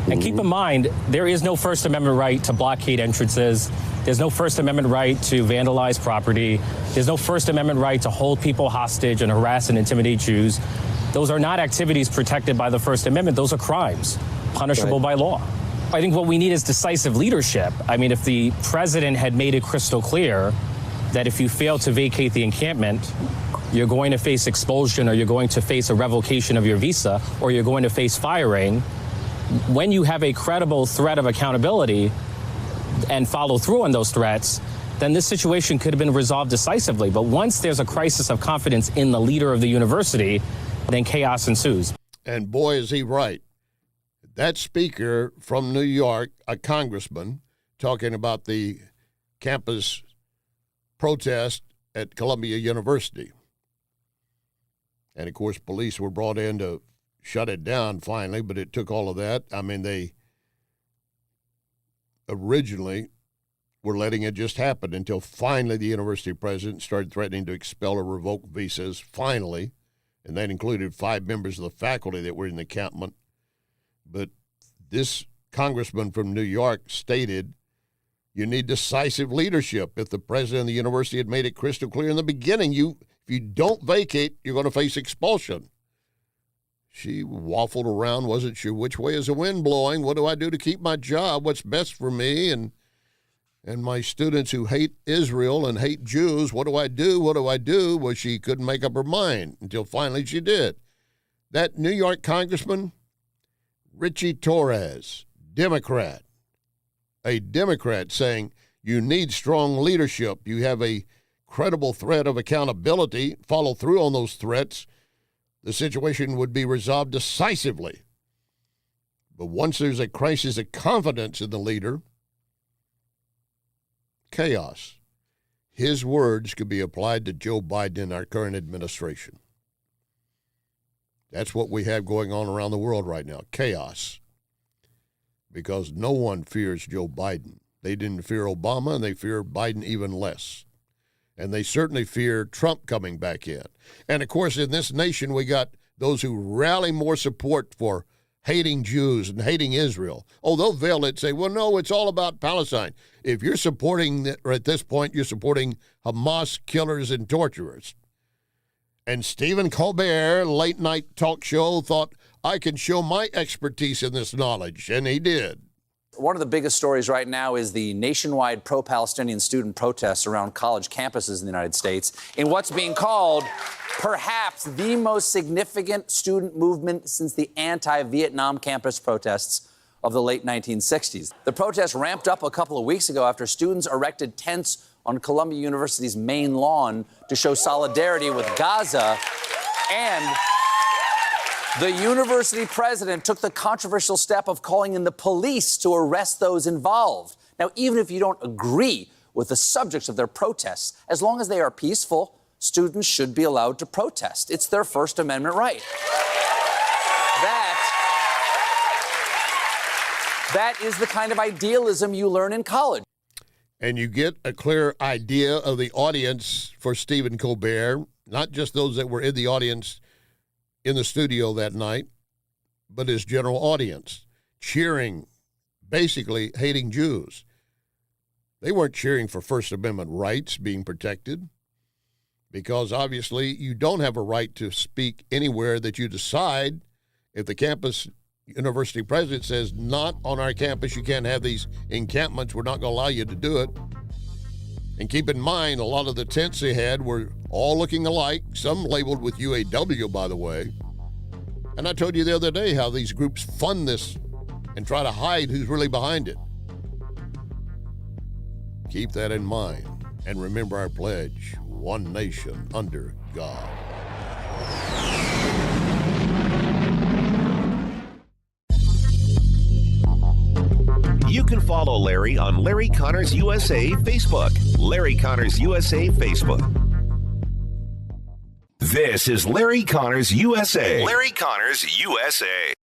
And keep in mind, there is no First Amendment right to blockade entrances. There's no First Amendment right to vandalize property. There's no First Amendment right to hold people hostage and harass and intimidate Jews. Those are not activities protected by the First Amendment. Those are crimes, punishable by law. I think what we need is decisive leadership. I mean, if the president had made it crystal clear that if you fail to vacate the encampment, you're going to face expulsion, or you're going to face a revocation of your visa, or you're going to face firing. When you have a credible threat of accountability and follow through on those threats, then this situation could have been resolved decisively. But once there's a crisis of confidence in the leader of the university, then chaos ensues. And boy, is he right. That speaker from New York, a congressman, talking about the campus protest at Columbia University. And, of course, police were brought in to shut it down finally, but it took all of that. I mean, they originally were letting it just happen until finally the university president started threatening to expel or revoke visas, finally, and that included 5 members of the faculty that were in the encampment. But this congressman from New York stated, you need decisive leadership. If the president of the university had made it crystal clear in the beginning, if you don't vacate, you're going to face expulsion. She waffled around, wasn't sure which way is the wind blowing. What do I do to keep my job? What's best for me and my students who hate Israel and hate Jews? What do I do? What do I do? Well, she couldn't make up her mind until finally she did. That New York congressman, Richie Torres, Democrat, a Democrat, saying you need strong leadership. You have a credible threat of accountability. Follow through on those threats. The situation would be resolved decisively. But once there's a crisis of confidence in the leader, chaos. His words could be applied to Joe Biden and our current administration. That's what we have going on around the world right now, chaos. Because no one fears Joe Biden. They didn't fear Obama, and they fear Biden even less. And they certainly fear Trump coming back in. And, of course, in this nation, we got those who rally more support for hating Jews and hating Israel. Oh, they'll veil it and say, well, no, it's all about Palestine. If you're supporting, or at this point, you're supporting Hamas killers and torturers. And Stephen Colbert, late-night talk show, thought, I can show my expertise in this knowledge, and he did. One of the biggest stories right now is the nationwide pro-Palestinian student protests around college campuses in the United States in what's being called perhaps the most significant student movement since the anti-Vietnam campus protests of the late 1960s. The protests ramped up a couple of weeks ago after students erected tents on Columbia University's main lawn to show solidarity with Gaza, and the university president took the controversial step of calling in the police to arrest those involved. Now, even if you don't agree with the subjects of their protests, as long as they are peaceful, students should be allowed to protest. It's their First Amendment right. That is the kind of idealism you learn in college. And you get a clear idea of the audience for Stephen Colbert, not just those that were in the audience in the studio that night, but his general audience, cheering, basically hating Jews. They weren't cheering for First Amendment rights being protected, because obviously you don't have a right to speak anywhere that you decide. If the campus university president says, not on our campus, you can't have these encampments, we're not going to allow you to do it. And keep in mind, a lot of the tents they had were all looking alike, some labeled with UAW, by the way. And I told you the other day how these groups fund this and try to hide who's really behind it. Keep that in mind. And remember our pledge, one nation under God. You can follow Larry on Larry Connors USA Facebook. Larry Connors USA Facebook. This is Larry Connors USA. Larry Connors USA.